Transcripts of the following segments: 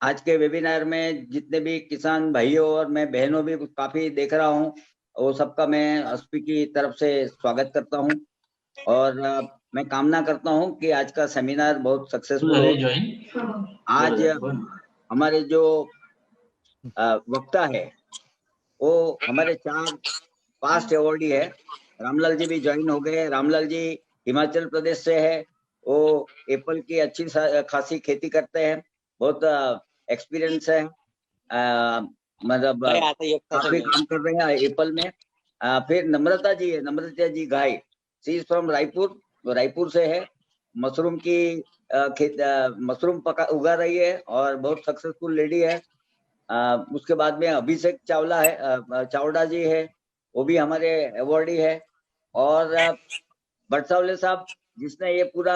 आज के वेबिनार में जितने भी किसान भाइयों और मैं बहनों भी काफी देख रहा हूँ, वो सबका मैं एसपी की तरफ से स्वागत करता हूँ और मैं कामना करता हूँ कि आज का सेमिनार बहुत सक्सेसफुल हो। आज हमारे जो वक्ता है वो हमारे 4 पास्ट अवॉर्डी है। रामलाल जी भी ज्वाइन हो गए। रामलाल जी हिमाचल प्रदेश से है। वो एप्पल की अच्छी खासी खेती करते हैं, बहुत एक्सपीरियंस है, मतलब काफी काम कर रहे हैं एप्पल में। फिर नम्रता जी है, नम्रता जी घाई, सी इज फ्रॉम रायपुर, रायपुर से है। मशरूम की मशरूम उगा रही है और बहुत सक्सेसफुल लेडी है। उसके बाद में अभिषेक चावला है, चावड़ा जी है, वो भी हमारे अवॉर्डी है। और बटसावले साहब जिसने ये पूरा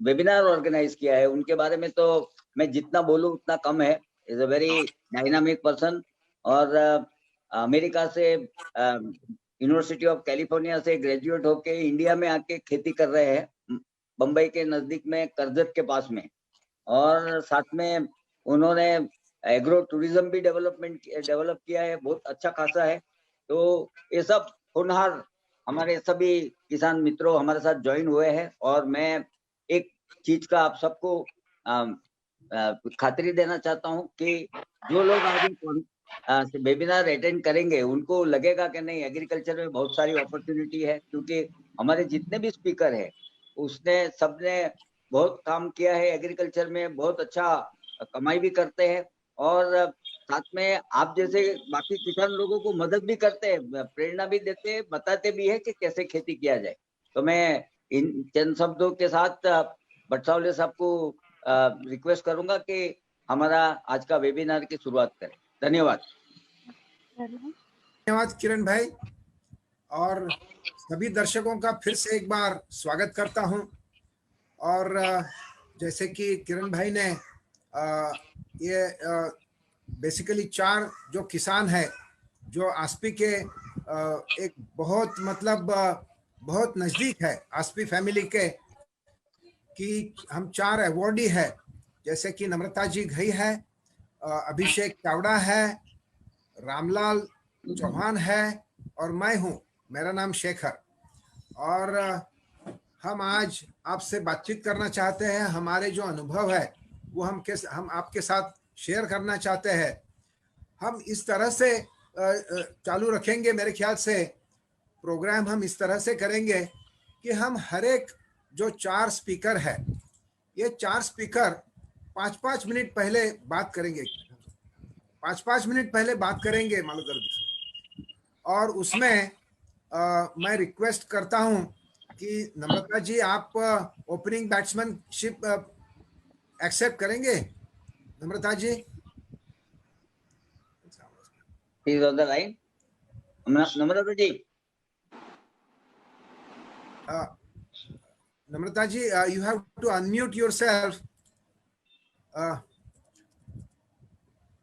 वेबिनार ऑर्गेनाइज किया है, उनके बारे में तो मैं जितना बोलूं उतना कम है। Is a very dynamic person और अमेरिका से यूनिवर्सिटी ऑफ कैलिफोर्निया से ग्रेजुएट होके इंडिया में आके खेती कर रहे हैं, बम्बई के नजदीक में करजत के पास में। और साथ में उन्होंने एग्रो टूरिज्म भी डेवलप किया है, बहुत अच्छा खासा है। तो ये सब होनहार हमारे सभी किसान मित्रों हमारे साथ ज्वाइन हुए हैं और मैं एक चीज का आप सबको खातिरी देना चाहता हूं कि जो लोग आगे वेबिनार अटेंड करेंगे उनको लगेगा कि नहीं एग्रीकल्चर में बहुत सारी अपॉर्चुनिटी है, क्योंकि हमारे जितने भी स्पीकर है उसने सबने बहुत काम किया है एग्रीकल्चर में, बहुत अच्छा कमाई भी करते हैं और साथ में आप जैसे बाकी किसान लोगों को मदद भी करते हैं, प्रेरणा भी देते हैं, बताते भी है कि कैसे खेती किया जाए। तो मैं इन चंद शब्दों के साथ बटसावले साहब को रिक्वेस्ट करूंगा कि हमारा आज का वेबिनार की शुरुआत करें। धन्यवाद। धन्यवाद किरण भाई, और सभी दर्शकों का फिर से एक बार स्वागत करता हूं। और जैसे कि किरण भाई ने ये बेसिकली 4 जो किसान है जो आस्पी के एक बहुत मतलब बहुत नज़दीक है आस्पी फैमिली के, कि हम 4 अवॉर्डी है, जैसे कि नम्रता जी घई है, अभिषेक चावड़ा है, रामलाल चौहान है और मैं हूँ, मेरा नाम शेखर। और हम आज आपसे बातचीत करना चाहते हैं, हमारे जो अनुभव है वो हम आपके साथ शेयर करना चाहते हैं। हम इस तरह से चालू रखेंगे, मेरे ख्याल से प्रोग्राम हम इस तरह से करेंगे कि हम हर एक जो 4 स्पीकर है, ये 4 स्पीकर 5-5 मिनट पहले बात करेंगे, 5-5 मिनट पहले बात करेंगे मालूम कर। और उसमें मैं रिक्वेस्ट करता हूं कि नम्रता जी आप ओपनिंग बैट्समैनशिप एक्सेप्ट करेंगे। Namrata ji is on the line. Namrata ji, Namrata ji you have to unmute yourself.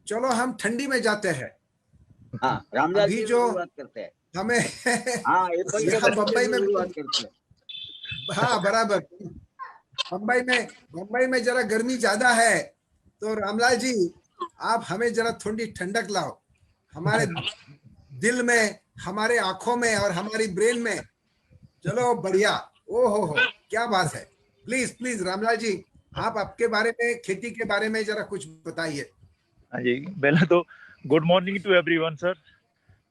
चलो हम ठंडी में जाते हैं। हाँ, रामलाल अभी जी जो शुरुआत करते हैं। हमें हाँ, एप्पल के यहाँ बच्चे बम्बई से में, शुरुआत करते हैं। हाँ बराबर, मुंबई में जरा गर्मी ज्यादा है, तो रामलाल जी आप हमें जरा थोड़ी ठंडक लाओ हमारे दिल में, हमारे आंखों में और हमारी ब्रेन में। चलो बढ़िया, ओ हो क्या बात है। प्लीज प्लीज रामलाल जी, आप आपके बारे में, खेती के बारे में जरा कुछ बताइए। हाँ जी, पहले तो good morning to everyone sir.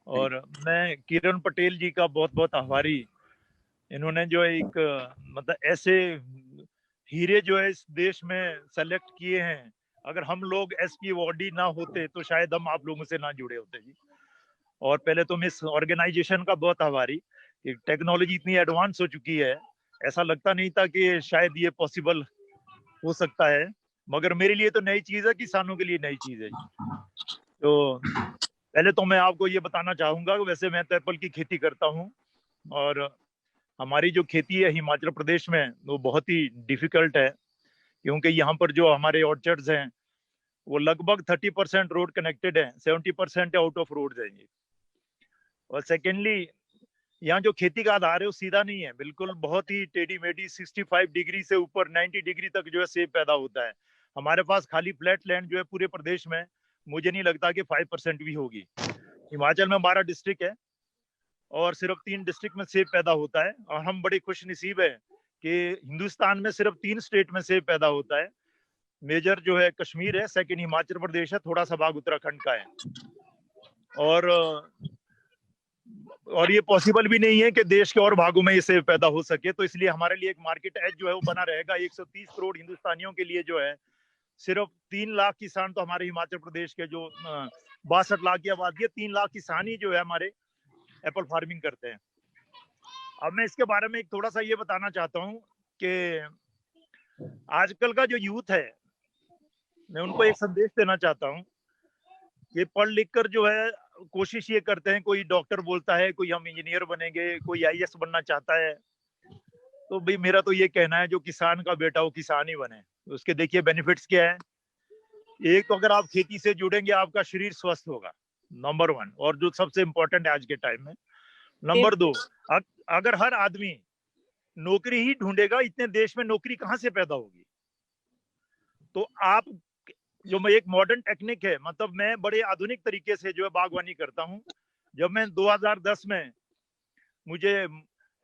और मैं किरण पटेल जी का बहुत बहुत आभारी। इन्होंने जो एक मतलब ऐसे हीरे जो है इस देश में सेलेक्ट किए हैं, अगर हम लोग एसपी अवॉर्डी ना होते तो शायद हम आप लोगों से ना जुड़े होते जी। और पहले तो मैं इस ऑर्गेनाइजेशन का बहुत आभारी कि टेक्नोलॉजी इतनी एडवांस हो चुकी है, ऐसा लगता नहीं था कि शायद ये पॉसिबल हो सकता है, मगर मेरे लिए तो नई चीज है, किसानों के लिए नई चीज है जी। तो पहले तो मैं आपको ये बताना चाहूंगा, वैसे मैं तो एप्पल की खेती करता हूँ और हमारी जो खेती है हिमाचल प्रदेश में वो बहुत ही डिफिकल्ट है, क्योंकि यहाँ पर जो हमारे ऑर्चर्ड्स हैं वो लगभग 30% रोड कनेक्टेड है, 70% आउट ऑफ रोड है ये। और सेकेंडली यहाँ जो खेती का आधार है वो सीधा नहीं है, बिल्कुल बहुत ही टेढ़ी मेढ़ी 65 डिग्री से ऊपर 90 डिग्री तक जो है सेब पैदा होता है। हमारे पास खाली फ्लैट लैंड जो है पूरे प्रदेश में मुझे नहीं लगता कि 5% भी होगी। हिमाचल में 12 डिस्ट्रिक्ट है और सिर्फ 3 डिस्ट्रिक्ट में सेब पैदा होता है, और हम बड़े खुश नसीब है कि हिंदुस्तान में सिर्फ 3 स्टेट में सेब पैदा होता है। मेजर जो है कश्मीर है, सेकंड हिमाचल प्रदेश है, थोड़ा सा भाग उत्तराखंड का है। और ये पॉसिबल भी नहीं है कि देश के और भागों में ये सेब पैदा हो सके, तो इसलिए हमारे लिए एक मार्केट एज जो है वो बना रहेगा। 130 करोड़ हिंदुस्तानियों के लिए जो है, सिर्फ 3 लाख किसान तो हमारे हिमाचल प्रदेश के जो 62 लाख की आबादी है, 3 लाख किसान ही जो है हमारे एप्पल फार्मिंग करते हैं। अब मैं इसके बारे में एक थोड़ा सा ये बताना चाहता हूँ कि आजकल का जो यूथ है, मैं उनको एक संदेश देना चाहता हूँ कि पढ़ लिख कर जो है कोशिश ये करते हैं, कोई डॉक्टर बोलता है, कोई हम इंजीनियर बनेंगे, कोई आईएएस बनना चाहता है। तो भाई मेरा तो ये कहना है जो किसान का बेटा वो किसान ही बने। उसके देखिए बेनिफिट्स क्या है। एक तो अगर आप खेती से जुड़ेंगे आपका शरीर स्वस्थ होगा, नंबर 1, और जो सबसे इम्पोर्टेंट है आज के टाइम में। नंबर 2, अगर हर आदमी नौकरी ही ढूंढेगा, इतने देश में नौकरी कहाँ से पैदा होगी। तो आप जो मैं एक मॉडर्न टेक्निक है, मतलब मैं बड़े आधुनिक तरीके से जो है बागवानी करता हूँ। जब मैं 2010 में मुझे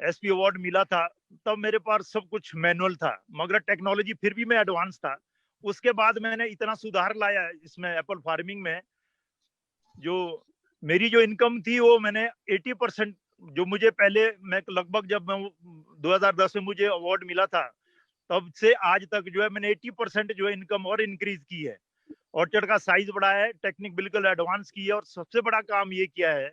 एसपी अवार्ड मिला था, तब मेरे पास सब कुछ मैनुअल था, मगर टेक्नोलॉजी फिर भी मैं एडवांस था। उसके बाद मैंने इतना सुधार लाया इसमें एप्पल फार्मिंग में, जो मेरी जो इनकम थी वो मैंने 80% जो मुझे पहले, मैं लगभग जब मैं 2010 में मुझे अवार्ड मिला था तब से आज तक जो है मैंने 80% जो है इनकम और इंक्रीज की है। ऑर्चर्ड का साइज बढ़ाया है, टेक्निक बिल्कुल एडवांस की है, और सबसे बड़ा काम ये किया है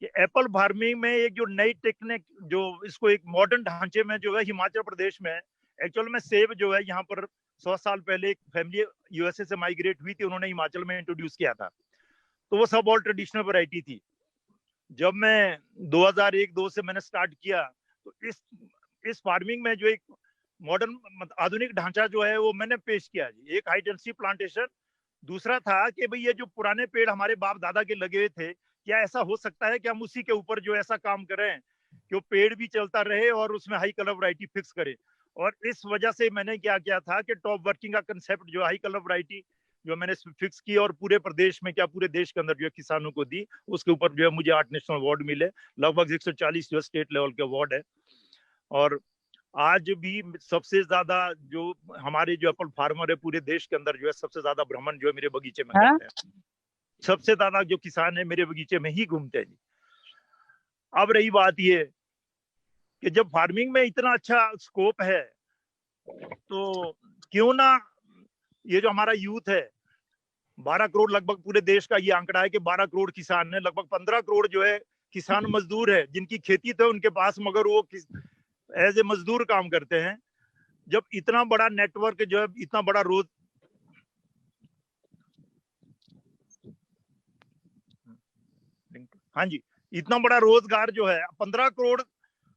कि एप्पल फार्मिंग में एक जो नई टेक्निक, जो इसको एक मॉडर्न ढांचे में जो है हिमाचल प्रदेश में, एक्चुअल में सेब जो है यहाँ पर 100 साल पहले एक फैमिली यूएसए से माइग्रेट हुई थी, उन्होंने हिमाचल में इंट्रोड्यूस किया था, तो वो सब और ट्रेडिशनल वैरायटी थी। जब मैं 2001-2 से मैंने स्टार्ट किया, तो इस फार्मिंग में जो एक मॉडर्न आधुनिक ढांचा जो है वो मैंने पेश किया जी। एक हाई डेंसिटी प्लांटेशन, दूसरा था कि भाई ये जो पुराने पेड़ हमारे बाप दादा के लगे हुए थे, क्या ऐसा हो सकता है कि हम उसी के ऊपर जो ऐसा काम करें कि वो पेड़ भी चलता रहे और उसमें हाई कलर वैरायटी फिक्स करे। और इस वजह से मैंने क्या किया था कि टॉप वर्किंग का कंसेप्ट जो हाई कलर वैरायटी जो मैंने फिक्स की और पूरे प्रदेश में, क्या पूरे देश के अंदर जो है किसानों को दी, उसके ऊपर जो है मुझे 8 नेशनल अवार्ड मिले, लगभग 140 जो स्टेट लेवल के अवार्ड है। और आज भी सबसे ज्यादा जो हमारे जो एप्पल फार्मर है पूरे देश के अंदर जो है, सबसे ज्यादा भ्रमण जो है मेरे बगीचे में करते हैं। सबसे ज्यादा जो किसान है मेरे बगीचे में ही घूमते हैं जी। अब रही बात ये कि जब फार्मिंग में इतना अच्छा स्कोप है, तो क्यों ना ये जो हमारा यूथ है, 12 करोड़ लगभग पूरे देश का ये आंकड़ा है कि 12 करोड़ किसान है, लगभग 15 करोड़ जो है किसान मजदूर है जिनकी खेती तो उनके पास, मगर वो एज ए मजदूर काम करते हैं। जब इतना बड़ा नेटवर्क जो है, इतना बड़ा इतना बड़ा रोजगार जो है, 15 करोड़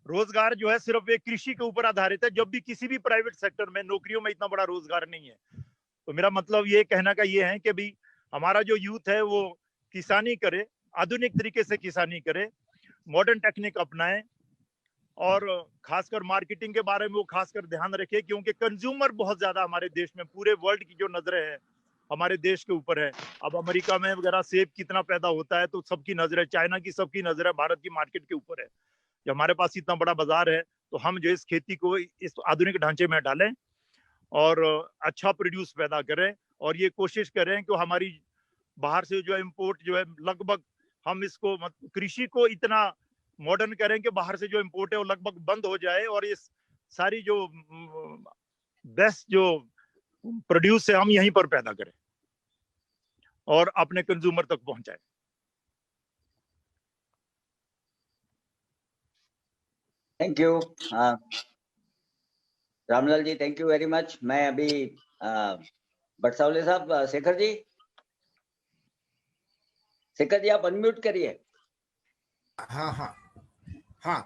रोजगार जो है सिर्फ एक कृषि के ऊपर आधारित है, जब भी किसी भी प्राइवेट सेक्टर में नौकरियों में इतना बड़ा रोजगार नहीं है। तो मेरा मतलब ये कहना का ये है कि भाई हमारा जो यूथ है वो किसानी करे, आधुनिक तरीके से किसानी करे, मॉडर्न टेक्निक अपनाए, और खासकर मार्केटिंग के बारे में वो खासकर ध्यान रखे, क्योंकि कंज्यूमर बहुत ज्यादा हमारे देश में, पूरे वर्ल्ड की जो नजरें है हमारे देश के ऊपर है। अब अमेरिका में वगैरह सेब कितना पैदा होता है तो सबकी नजर है, चाइना की सबकी नजर है, भारत की मार्केट के ऊपर है। जब हमारे पास इतना बड़ा बाजार है तो हम जो इस खेती को इस आधुनिक ढांचे में डालें और अच्छा प्रोड्यूस पैदा करें, और ये कोशिश करें कि हमारी बाहर से जो इम्पोर्ट जो है, लगभग हम इसको कृषि को इतना मॉडर्न करें कि बाहर से जो इम्पोर्ट है वो लगभग बंद हो जाए, और ये सारी जो बेस्ट जो प्रोड्यूस है हम यहीं पर पैदा करें और अपने कंज्यूमर तक पहुंचाएं। Thank you Ramlal ji, thank you very much. मैं अभी बटसावले साहब, शेखर जी आप अनम्यूट करिए। हाँ हाँ हाँ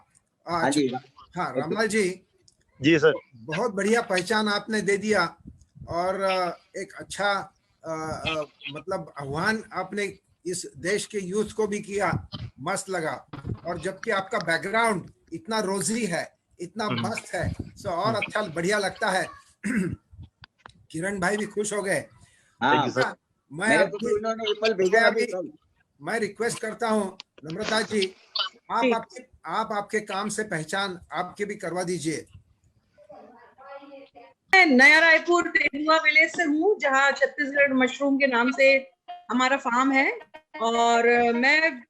हाँ जी, हाँ रामलाल जी, जी सर, बहुत बढ़िया पहचान आपने दे दिया, और एक अच्छा मतलब आह्वान आपने इस देश के यूथ को भी किया, मस्त लगा। और जबकि आपका बैकग्राउंड इतना रोजी है, इतना मस्त है, सो और अच्छा बढ़िया लगता है। किरण भाई भी खुश हो गए। हाँ, मेरे को तो इन्होंने एप्पल भेजा अभी कल। मैं रिक्वेस्ट करता हूँ नम्रता जी, आप आपके काम से पहचान आपके भी करवा दीजिए। मैं नया रायपुर तेंदुआ विलेज से हूँ, जहाँ छत्तीसगढ़ मशरूम के नाम से हमारा फार्म है, और मैं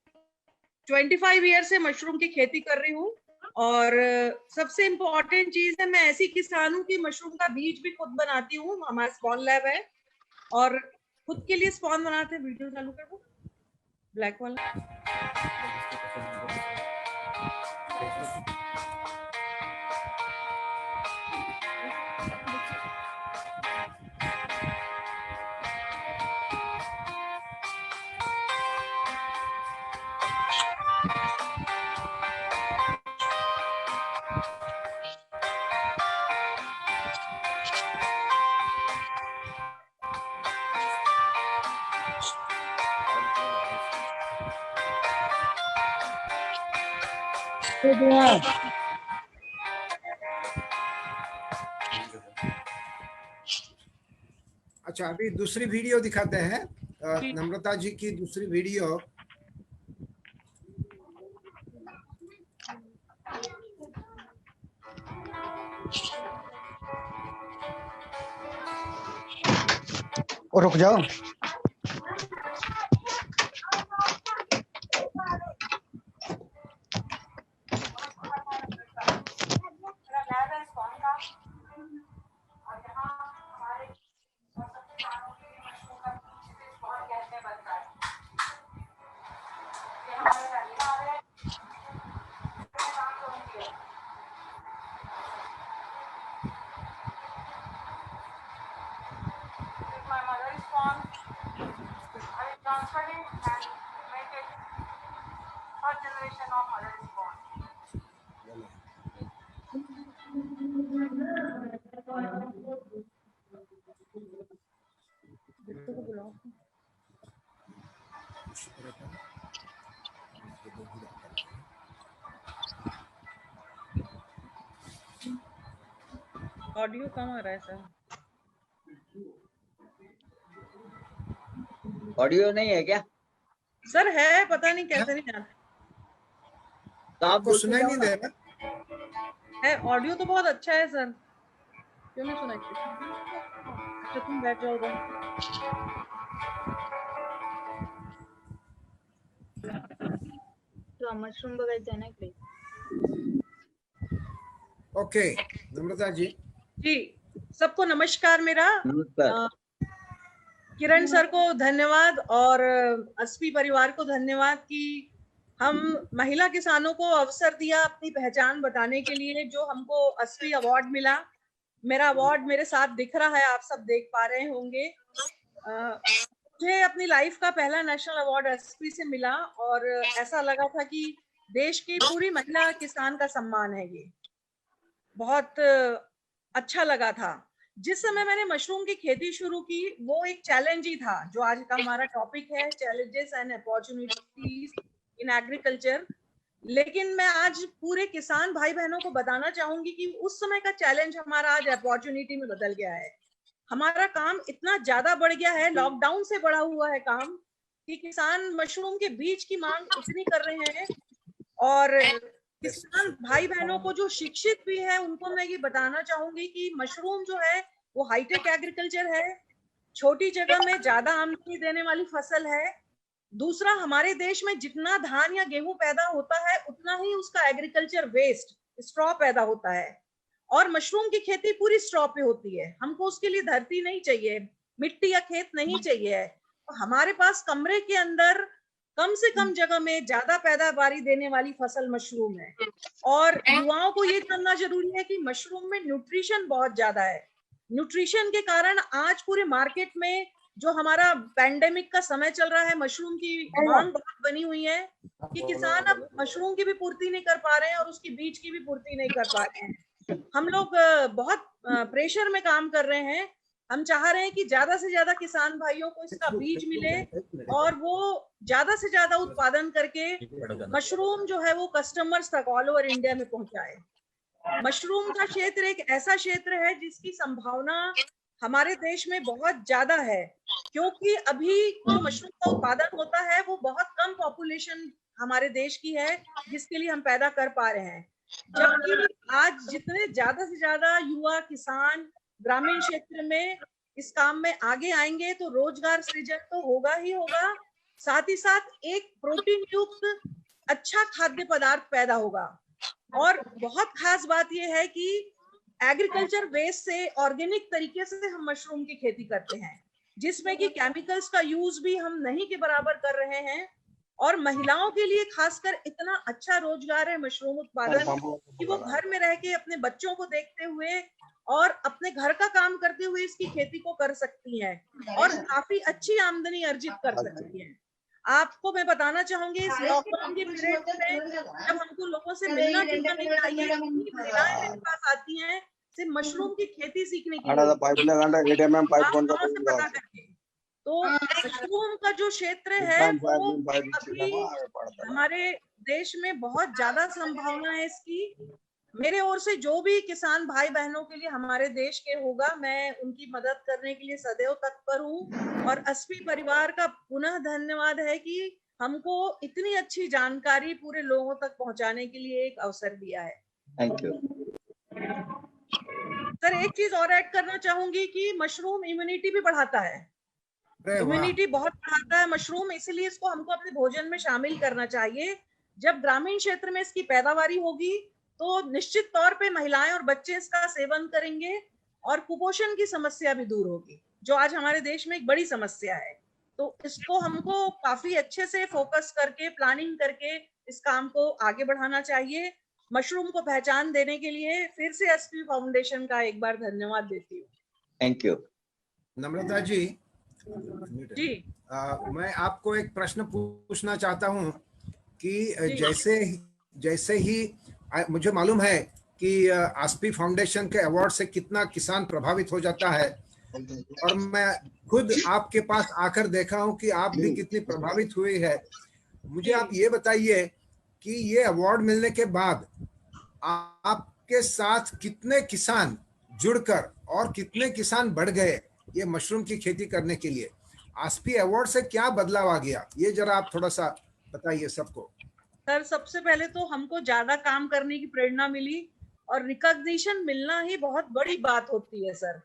25 ईयर से मशरूम की खेती कर रही हूँ। और सबसे इम्पोर्टेंट चीज है, मैं ऐसी किसान हूँ कि मशरूम का बीज भी खुद बनाती हूँ। हमारा स्पॉन लैब है और खुद के लिए स्पॉन बनाते हैं। वीडियो चालू कर दो, ब्लैक वाला। अच्छा, अभी दूसरी वीडियो दिखाते हैं, नम्रता जी की दूसरी वीडियो। रुक जाओ। ऑडियो कम आ रहा है सर। ऑडियो नहीं है क्या? सर है, पता नहीं कैसे नहीं आता तो आप आपको सुनाई नहीं दे रहा है। ऑडियो तो बहुत अच्छा है सर, क्यों नहीं सुनाई? अच्छा, तुम बैठ जाओ उधर। तो मशरूम बघायचं आहे ना इकडे। ओके, नम्रता जी। जी, सबको नमस्कार। मेरा नमस्कार। किरण सर को धन्यवाद और अस्पी परिवार को धन्यवाद कि हम महिला किसानों को अवसर दिया अपनी पहचान बताने के लिए, जो हमको अस्पी अवार्ड मिला। मेरा अवार्ड मेरे साथ दिख रहा है, आप सब देख पा रहे होंगे। मुझे अपनी लाइफ का पहला नेशनल अवार्ड अस्पी से मिला और ऐसा लगा था कि देश की पूरी महिला किसान का सम्मान है। ये बहुत अच्छा लगा था। जिस समय मैंने मशरूम की खेती शुरू की, वो एक चैलेंज ही था, जो आज का हमारा टॉपिक है, challenges and opportunities in agriculture. लेकिन मैं आज पूरे किसान भाई बहनों को बताना चाहूंगी कि उस समय का चैलेंज हमारा आज अपॉर्चुनिटी में बदल गया है। हमारा काम इतना ज्यादा बढ़ गया है, लॉकडाउन से बढ़ा हुआ है काम, कि किसान मशरूम के बीज की मांग इतनी कर रहे हैं। और किसान भाई बहनों को जो शिक्षित भी है, उनको मैं ये बताना चाहूंगी कि मशरूम जो है वो हाईटेक एग्रीकल्चर है, छोटी जगह में ज्यादा आमदनी देने वाली फसल है। दूसरा, हमारे देश में जितना धान या गेहूं पैदा होता है, उतना ही उसका एग्रीकल्चर वेस्ट स्ट्रॉ पैदा होता है। और मशरूम की खेती पूरी स्ट्रॉ पे होती है। हमको उसके लिए धरती नहीं चाहिए, मिट्टी या खेत नहीं चाहिए। हमारे पास कमरे के अंदर कम से कम जगह में ज्यादा पैदावारी देने वाली फसल मशरूम है। और युवाओं को ये जानना जरूरी है कि मशरूम में न्यूट्रिशन बहुत ज्यादा है। न्यूट्रिशन के कारण आज पूरे मार्केट में जो हमारा पैंडेमिक का समय चल रहा है, मशरूम की मांग बहुत बनी हुई है कि किसान अब मशरूम की भी पूर्ति नहीं कर पा रहे हैं और उसकी बीज की भी पूर्ति नहीं कर पा रहे हैं। हम लोग बहुत प्रेशर में काम कर रहे हैं हम चाह रहे हैं कि ज्यादा से ज्यादा किसान भाइयों को इसका बीज मिले और वो ज्यादा से ज्यादा उत्पादन करके मशरूम जो है वो कस्टमर्स तक ऑल ओवर इंडिया में पहुंचाए। मशरूम का क्षेत्र एक ऐसा क्षेत्र है जिसकी संभावना हमारे देश में बहुत ज्यादा है, क्योंकि अभी जो मशरूम का उत्पादन होता है वो बहुत कम पॉपुलेशन हमारे देश की है जिसके लिए हम पैदा कर पा रहे हैं। जबकि आज जितने ज्यादा से ज्यादा युवा किसान ग्रामीण क्षेत्र में इस काम में आगे आएंगे तो रोजगार सृजन तो होगा ही होगा, साथ ही साथ एक प्रोटीन युक्त अच्छा खाद्य पदार्थ पैदा होगा। और बहुत खास बात यह है कि एग्रीकल्चर वेस्ट से ऑर्गेनिक तरीके से हम मशरूम की खेती करते हैं, जिसमें कि केमिकल्स का यूज भी हम नहीं के बराबर कर रहे हैं। और महिलाओं के लिए खासकर इतना अच्छा रोजगार है मशरूम उत्पादन कि वो घर में रह के अपने बच्चों को देखते हुए और अपने घर का काम करते हुए इसकी खेती को कर सकती हैं और काफी अच्छी आमदनी अर्जित कर सकती हैं। आपको मैं बताना चाहूंगी इस लॉकडाउन के पीरियड में जब हमको लोगों से मिलना जुलना नहीं चाहिए, महिलाएं मेरे पास आती हैं सिर्फ मशरूम की खेती सीखने के लिए पता करके। तो मशरूम का जो क्षेत्र है वो अभी हमारे देश में बहुत ज्यादा संभावना है इसकी। मेरे ओर से जो भी किसान भाई बहनों के लिए हमारे देश के होगा, मैं उनकी मदद करने के लिए सदैव तत्पर हूँ। और एसपी परिवार का पुनः धन्यवाद है कि हमको इतनी अच्छी जानकारी पूरे लोगों तक पहुंचाने के लिए एक अवसर दिया है। Thank you sir. एक चीज और ऐड करना चाहूंगी कि मशरूम इम्यूनिटी भी बढ़ाता है, इम्यूनिटी बहुत बढ़ाता है मशरूम, इसलिए इसको हमको अपने भोजन में शामिल करना चाहिए। जब ग्रामीण क्षेत्र में इसकी पैदावारी होगी तो निश्चित तौर पे महिलाएं और बच्चे इसका सेवन करेंगे और कुपोषण की समस्या भी दूर होगी, जो आज हमारे देश में एक बड़ी समस्या है। तो इसको हमको काफी अच्छे से फोकस करके प्लानिंग करके इस काम को आगे बढ़ाना चाहिए। मशरूम को पहचान देने के लिए फिर से एसपी फाउंडेशन का एक बार धन्यवाद देती हूँ। Thank you. नम्रता जी, मैं आपको एक प्रश्न पूछना चाहता हूँ कि जैसे ही मुझे मालूम है कि एसपी फाउंडेशन के अवार्ड से कितना किसान प्रभावित हो जाता है, और मैं खुद आपके पास आकर देखा हूं कि आप भी कितनी प्रभावित हुई है। मुझे आप ये बताइए कि ये अवार्ड मिलने के बाद आपके साथ कितने किसान जुड़कर और कितने किसान बढ़ गए ये मशरूम की खेती करने के लिए? एसपी अवार्ड से क्या बदलाव आ गया, ये जरा आप थोड़ा सा बताइए सबको। सर, सबसे पहले तो हमको ज्यादा काम करने की प्रेरणा मिली और रिकॉग्निशन मिलना ही बहुत बड़ी बात होती है सर।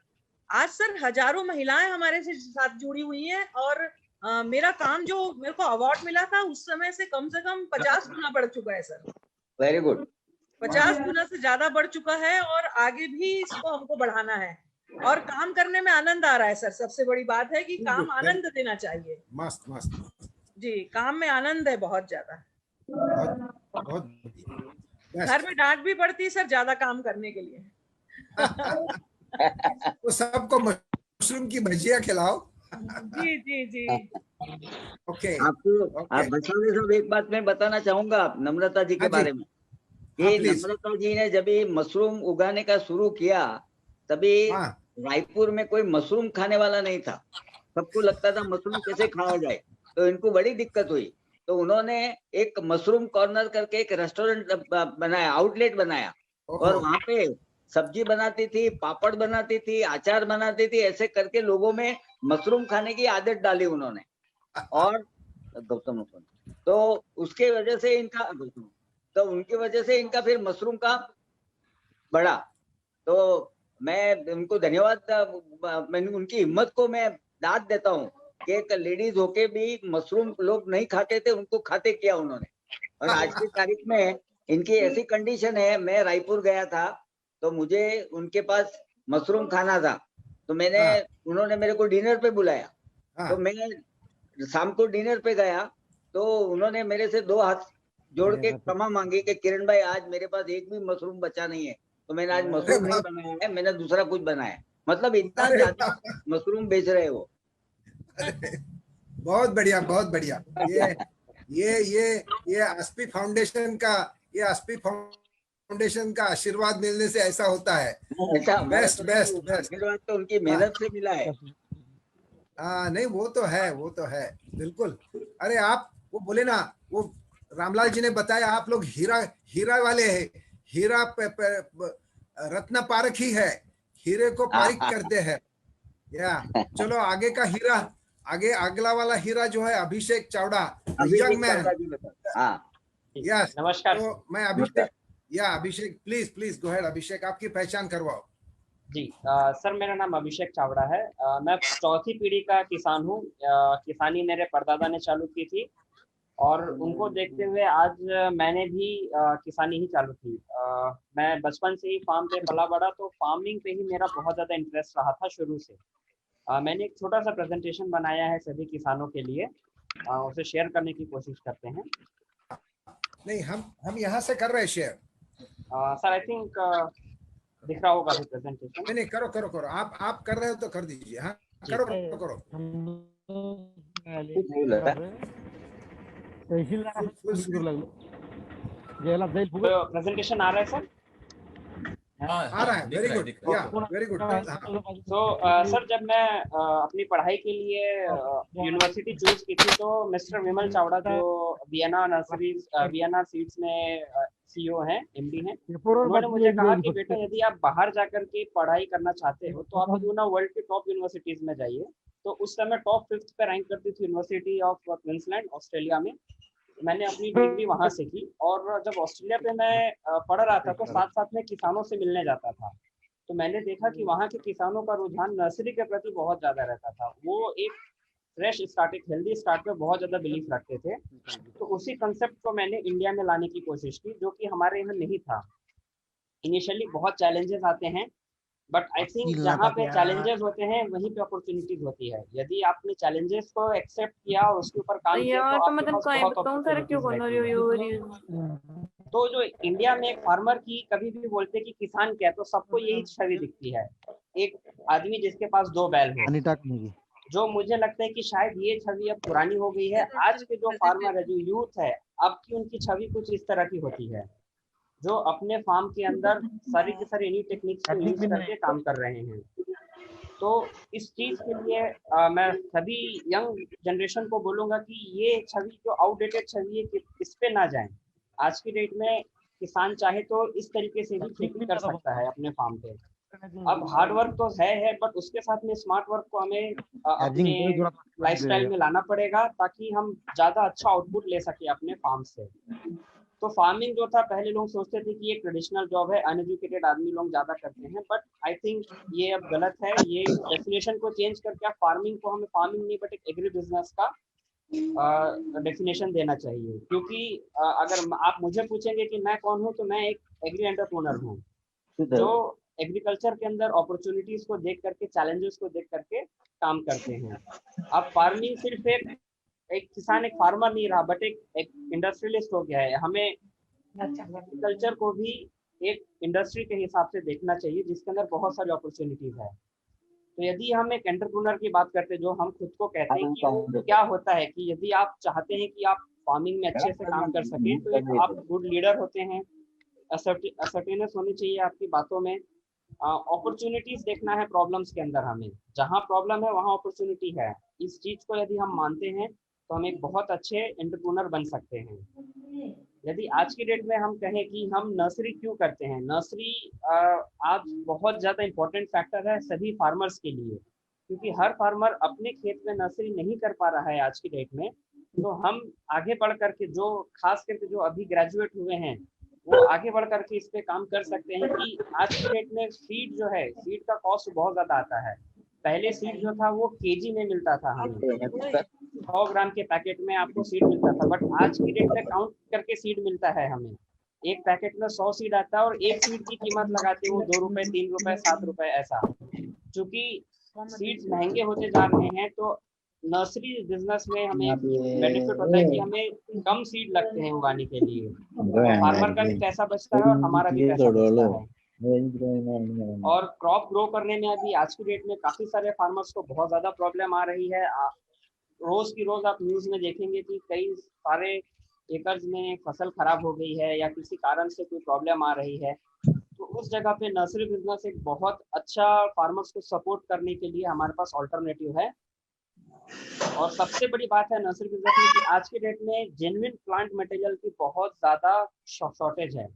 आज सर हजारों महिलाएं हमारे साथ जुड़ी हुई हैं और मेरा काम जो मेरे को अवार्ड मिला था उस समय से कम 50 गुना बढ़ चुका है सर। Very good. 50 गुना से ज्यादा बढ़ चुका है और आगे भी इसको हमको बढ़ाना है और काम करने में आनंद आ रहा है सर। सबसे बड़ी बात है कि काम आनंद देना चाहिए। मस्त मस्त जी, काम में आनंद है बहुत ज्यादा। बहुत घर में डांट भी पड़ती है सर ज्यादा काम करने के लिए। तो सबको मशरूम की भजिया खिलाओ। जी जी जी। ओके। आपको आप बसंत साहब एक बात मैं बताना चाहूंगा नम्रता जी के बारे में कि नम्रता जी ने जब मशरूम उगाने का शुरू किया तभी रायपुर में कोई मशरूम खाने वाला नहीं था। सबको लगता था मशरूम कैसे खाया जाए, तो इनको बड़ी दिक्कत हुई। तो उन्होंने एक मशरूम कॉर्नर करके एक रेस्टोरेंट बनाया, आउटलेट बनाया, और वहां पे सब्जी बनाती थी, पापड़ बनाती थी, अचार बनाती थी, ऐसे करके लोगों में मशरूम खाने की आदत डाली उन्होंने। और गौतम तो उसके वजह से उनकी वजह से इनका फिर मशरूम का बढ़ा। तो मैं उनको धन्यवाद, मैं उनकी हिम्मत को मैं दाद देता हूँ कि एक लेडीज होके भी मशरूम लोग नहीं खाते थे, उनको खाते किया उन्होंने। और आज की तारीख में इनकी ऐसी कंडीशन है, मैं रायपुर गया था तो मुझे उनके पास मशरूम खाना था, तो उन्होंने मेरे को डिनर पे बुलाया। तो मैं शाम को डिनर पे गया तो उन्होंने मेरे से 2 हाथ जोड़ के क्षमा मांगी कि किरण भाई आज मेरे पास एक भी मशरूम बचा नहीं है, तो मैंने आज मशरूम नहीं बनाया है, मैंने दूसरा कुछ बनाया। मतलब इतना ज्यादा मशरूम बेच रहे हो। बहुत बढ़िया, बहुत बढ़िया। ये एसपी फाउंडेशन फाउंडेशन का आशीर्वाद मिलने से ऐसा होता है। ऐसा हमारा बेस्ट बेस्ट बेस्ट। आशीर्वाद तो उनकी मेहनत से मिला है। हाँ नहीं वो तो है, वो तो है बिल्कुल। अरे आप वो बोले ना, वो रामलाल जी ने बताया आप लोग हीरा हीरा वाले हैं, हीरा रत्न पारख ही है, हीरे को पारिक करते हैं। या चलो आगे का हीरा, आगे अगला वाला हीरा जो है अभिषेक चावड़ा, यंग मैन। हाँ यस नमस्कार। तो मैं अभिषेक, या अभिषेक प्लीज प्लीज गो अहेड अभिषेक, आपकी पहचान करवाओ। जी सर, मेरा नाम अभिषेक चावड़ा है। मैं चौथी पीढ़ी का किसान हूँ। किसानी मेरे परदादा ने चालू की थी और उनको देखते हुए आज मैंने भी किसानी ही चालू की। मैं बचपन से ही फार्म पे पला बड़ा, तो फार्मिंग पे ही मेरा बहुत ज़्यादा इंटरेस्ट रहा था शुरू से। मैंने एक छोटा सा प्रेजेंटेशन बनाया है सभी किसानों के लिए, उसे शेयर करने की कोशिश करते हैं। नहीं हम यहाँ से कर रहे हैं शेयर। सर आई थिंक दिख रहा होगा प्रेजेंटेशन। नहीं करो करो करो, आप कर रहे हो तो कर दीजिए। हाँ करो करो करो। प्रेजेंटेशन आ रहा है सर? आ रहा है, वेरी गुड, या वेरी गुड। तो सर जब मैं अपनी पढ़ाई के लिए यूनिवर्सिटी चूज की थी, तो मिस्टर विमल चावड़ा जो वीएनआर सीड्स में सीईओ हैं, एमडी हैं, उन्होंने मुझे कहा कि बेटा यदि आप बाहर जाकर के पढ़ाई करना चाहते हो तो आप क्यों ना वर्ल्ड की टॉप यूनिवर्सिटीज में जाइए। तो उस समय टॉप 5th पे रैंक करती थी यूनिवर्सिटी ऑफ क्वींसलैंड ऑस्ट्रेलिया में। मैंने अपनी डिग्री वहां से की, और जब ऑस्ट्रेलिया पे मैं पढ़ रहा था तो साथ साथ में किसानों से मिलने जाता था। तो मैंने देखा कि वहाँ के किसानों का रुझान नर्सरी के प्रति बहुत ज़्यादा रहता था। वो एक फ्रेश स्टार्ट, एक हेल्दी स्टार्ट पे बहुत ज़्यादा बिलीव रखते थे। तो उसी कंसेप्ट को मैंने इंडिया में लाने की कोशिश की, जो कि हमारे यहाँ नहीं था। इनिशियली बहुत चैलेंजेस आते हैं, बट आई थिंक जहाँ पे चैलेंजेस होते हैं वहीं पे अपॉर्चुनिटीज होती है। यदि आपने चैलेंजेस को एक्सेप्ट किया और उसके ऊपर काम किया तो आपके पास बहुत अपॉर्चुनिटीज रहती है। तो जो इंडिया में एक फार्मर की कभी भी बोलते कि किसान क्या है, तो सबको यही छवि दिखती है, एक आदमी जिसके पास 2 बैल हो। जो मुझे लगता है कि शायद ये छवि अब पुरानी हो गई है। आज के जो फार्मर है, जो यूथ है, अब की उनकी छवि कुछ इस तरह की होती है, जो अपने फार्म के अंदर सारी की सारी न्यू टेक्निक्स को यूज करके काम कर रहे हैं। तो इस चीज के लिए मैं सभी यंग जनरेशन को बोलूंगा कि ये छवि जो आउटडेटेड छवि है कि इस पे ना जाएं। आज की डेट में किसान चाहे तो इस तरीके से भी खेती कर सकता है अपने फार्म पे। अब हार्ड वर्क तो है, बट उसके साथ में स्मार्ट वर्क को हमें अपने लाइफस्टाइल में लाना पड़ेगा, ताकि हम ज्यादा अच्छा आउटपुट ले सके अपने फार्म से। तो फार्मिंग जो था, पहले लोग सोचते थे कि ये ट्रेडिशनल जॉब है, अनएजुकेटेड आदमी लोग ज्यादा करते हैं, बट आई थिंक ये अब गलत है। ये डेफिनेशन को चेंज करके आप फार्मिंग को, हमें फार्मिंग नहीं बट एक एग्री बिजनेस का डेफिनेशन देना चाहिए। क्योंकि अगर आप मुझे पूछेंगे कि मैं कौन हूँ, तो मैं एक एग्री एंटरप्रेन्योर हूँ, जो एग्रीकल्चर के अंदर अपॉर्चुनिटीज को देख करके, चैलेंजेस को देख करके काम करते हैं। अब फार्मिंग सिर्फ एक किसान, एक फार्मर नहीं रहा, बट एक इंडस्ट्रियलिस्ट हो गया है। हमें एग्रीकल्चर को भी एक इंडस्ट्री के हिसाब से देखना चाहिए, जिसके अंदर बहुत सारी अपॉर्चुनिटीज है। तो यदि हम एक एंटरप्रेन्योर की बात करते हैं, जो हम खुद को कहते हैं, कि वो क्या होता है कि यदि आप चाहते हैं कि आप फार्मिंग में अच्छे से काम कर सकें, तो एक आप गुड लीडर होते हैं, असर्टेनेस होनी चाहिए आपकी बातों में, अपॉर्चुनिटीज देखना है प्रॉब्लम्स के अंदर। हमें जहाँ प्रॉब्लम है वहाँ अपॉर्चुनिटी है। इस चीज को यदि हम मानते हैं तो हम एक बहुत अच्छे एंटरप्रेन्योर बन सकते हैं। यदि आज की डेट में हम कहें कि हम नर्सरी क्यों करते हैं, नर्सरी आज बहुत ज़्यादा इम्पोर्टेंट फैक्टर है सभी फार्मर्स के लिए, क्योंकि हर फार्मर अपने खेत में नर्सरी नहीं कर पा रहा है आज की डेट में। तो हम आगे बढ़ करके, जो खास करके जो अभी ग्रेजुएट हुए हैं, वो आगे बढ़ करके इस पे काम कर सकते हैं कि आज की डेट में सीड जो है, सीड का कॉस्ट बहुत ज़्यादा आता है। पहले सीड जो था वो केजी में मिलता था, हमें 100 ग्राम के पैकेट में आपको सीड मिलता था, बट आज की डेट में काउंट करके सीड मिलता है हमें। एक पैकेट में 100 सीड आता है और एक सीड की कीमत लगाते हैं वो 2 रुपए, 3 रुपए, 7 रुपए ऐसा। चूंकि सीड्स महंगे होते जा रहे हैं, तो नर्सरी बिजनेस में हमें बेनिफिट होता है कि हमें कम सीड लगते हैं उगाने के लिए, फार्मर का भी पैसा बचता है और हमारा भी पैसा बचता है। और क्रॉप ग्रो करने में अभी आज की डेट में काफी सारे फार्मर्स को बहुत ज्यादा प्रॉब्लम आ रही है। रोज की रोज आप न्यूज में देखेंगे कि कई सारे एकर्स में फसल खराब हो गई है या किसी कारण से कोई प्रॉब्लम आ रही है, तो उस जगह पे नर्सरी बिजनेस एक बहुत अच्छा फार्मर्स को सपोर्ट करने के लिए हमारे पास ऑल्टरनेटिव है। और सबसे बड़ी बात है नर्सरी बिजनेस में कि आज के डेट में जेन्युइन प्लांट मटेरियल की बहुत ज़्यादा शॉर्टेज है।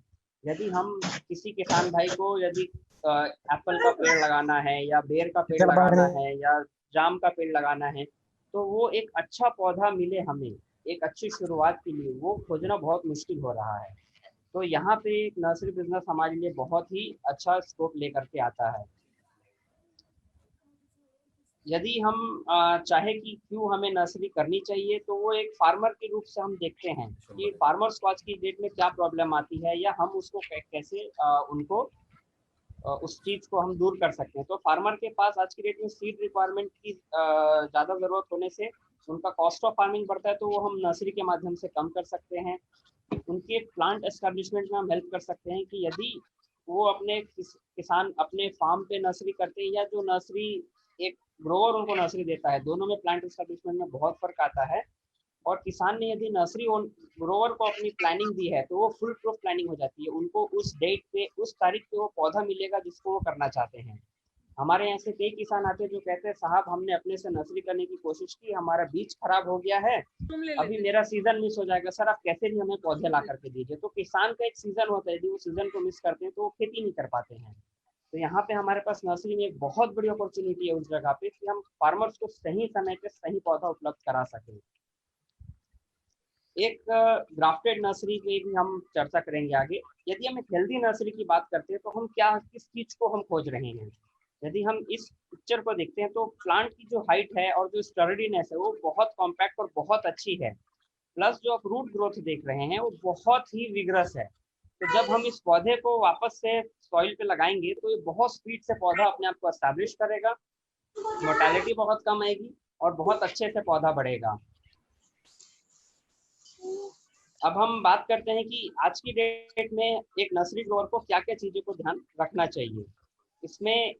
यदि हम किसी किसान भाई को यदि एप्पल का पेड़ लगाना है या बेर का पेड़ लगाना है या जाम का पेड़ लगाना है, तो वो एक अच्छा पौधा मिले हमें एक अच्छी शुरुआत के लिए वो खोजना बहुत मुश्किल हो रहा है। तो यहाँ पे एक नर्सरी बिजनेस हमारे लिए बहुत ही अच्छा स्कोप लेकर के आता है। यदि हम चाहे कि क्यों हमें नर्सरी करनी चाहिए, तो वो एक फार्मर के रूप से हम देखते हैं कि फार्मर्स को आज की डेट में क्या प्रॉब्लम आती है या हम उसको कैसे उनको उस चीज को हम दूर कर सकते हैं। तो फार्मर के पास आज की डेट में सीड रिक्वायरमेंट की ज़्यादा ज़रूरत होने से उनका कॉस्ट ऑफ फार्मिंग बढ़ता है, तो वो हम नर्सरी के माध्यम से कम कर सकते हैं। उनके प्लांट एस्टेब्लिशमेंट में हम हेल्प कर सकते हैं कि यदि वो अपने किसान अपने फार्म पे नर्सरी करते हैं या जो नर्सरी एक ग्रोवर उनको नर्सरी देता है, दोनों में प्लांट एस्टेब्लिशमेंट में बहुत फर्क आता है। और किसान ने यदि नर्सरी ग्रोवर को अपनी प्लानिंग दी है, तो वो फुल प्रूफ प्लानिंग हो जाती है। उनको उस डेट पे उस तारीख पे वो पौधा मिलेगा जिसको वो करना चाहते हैं। हमारे यहाँ से कई किसान आते हैं जो कहते हैं साहब हमने अपने से नर्सरी करने की कोशिश की, हमारा बीज खराब हो गया है, अभी मेरा सीजन मिस हो जाएगा, सर आप कैसे भी हमें पौधे ला करके दीजिए। तो किसान का एक सीजन होता है, यदि वो सीजन को मिस करते हैं तो वो खेती नहीं कर पाते हैं। तो यहाँ पे हमारे पास नर्सरी में एक बहुत बड़ी अपॉर्चुनिटी है उस जगह पे कि हम फार्मर्स को सही समय पे सही पौधा उपलब्ध करा सकें। एक ग्राफ्टेड नर्सरी की भी हम चर्चा करेंगे आगे। यदि हम एक हेल्दी नर्सरी की बात करते हैं तो हम किस चीज को हम खोज रहे हैं। यदि हम इस पिक्चर को देखते हैं तो प्लांट की जो हाइट है और जो स्टर्डीनेस है वो बहुत कॉम्पैक्ट और बहुत अच्छी है। प्लस जो आप रूट ग्रोथ देख रहे हैं वो बहुत ही विग्रस है। तो जब हम इस पौधे को वापस से सॉइल पे लगाएंगे तो ये बहुत स्पीड से पौधा अपने आप को एस्टैब्लिश करेगा, मोर्टेलिटी बहुत कम आएगी और बहुत अच्छे से पौधा बढ़ेगा। अब हम बात करते हैं कि आज की डेट में एक नर्सरी ग्रोवर को क्या क्या चीजों को ध्यान रखना चाहिए। इसमें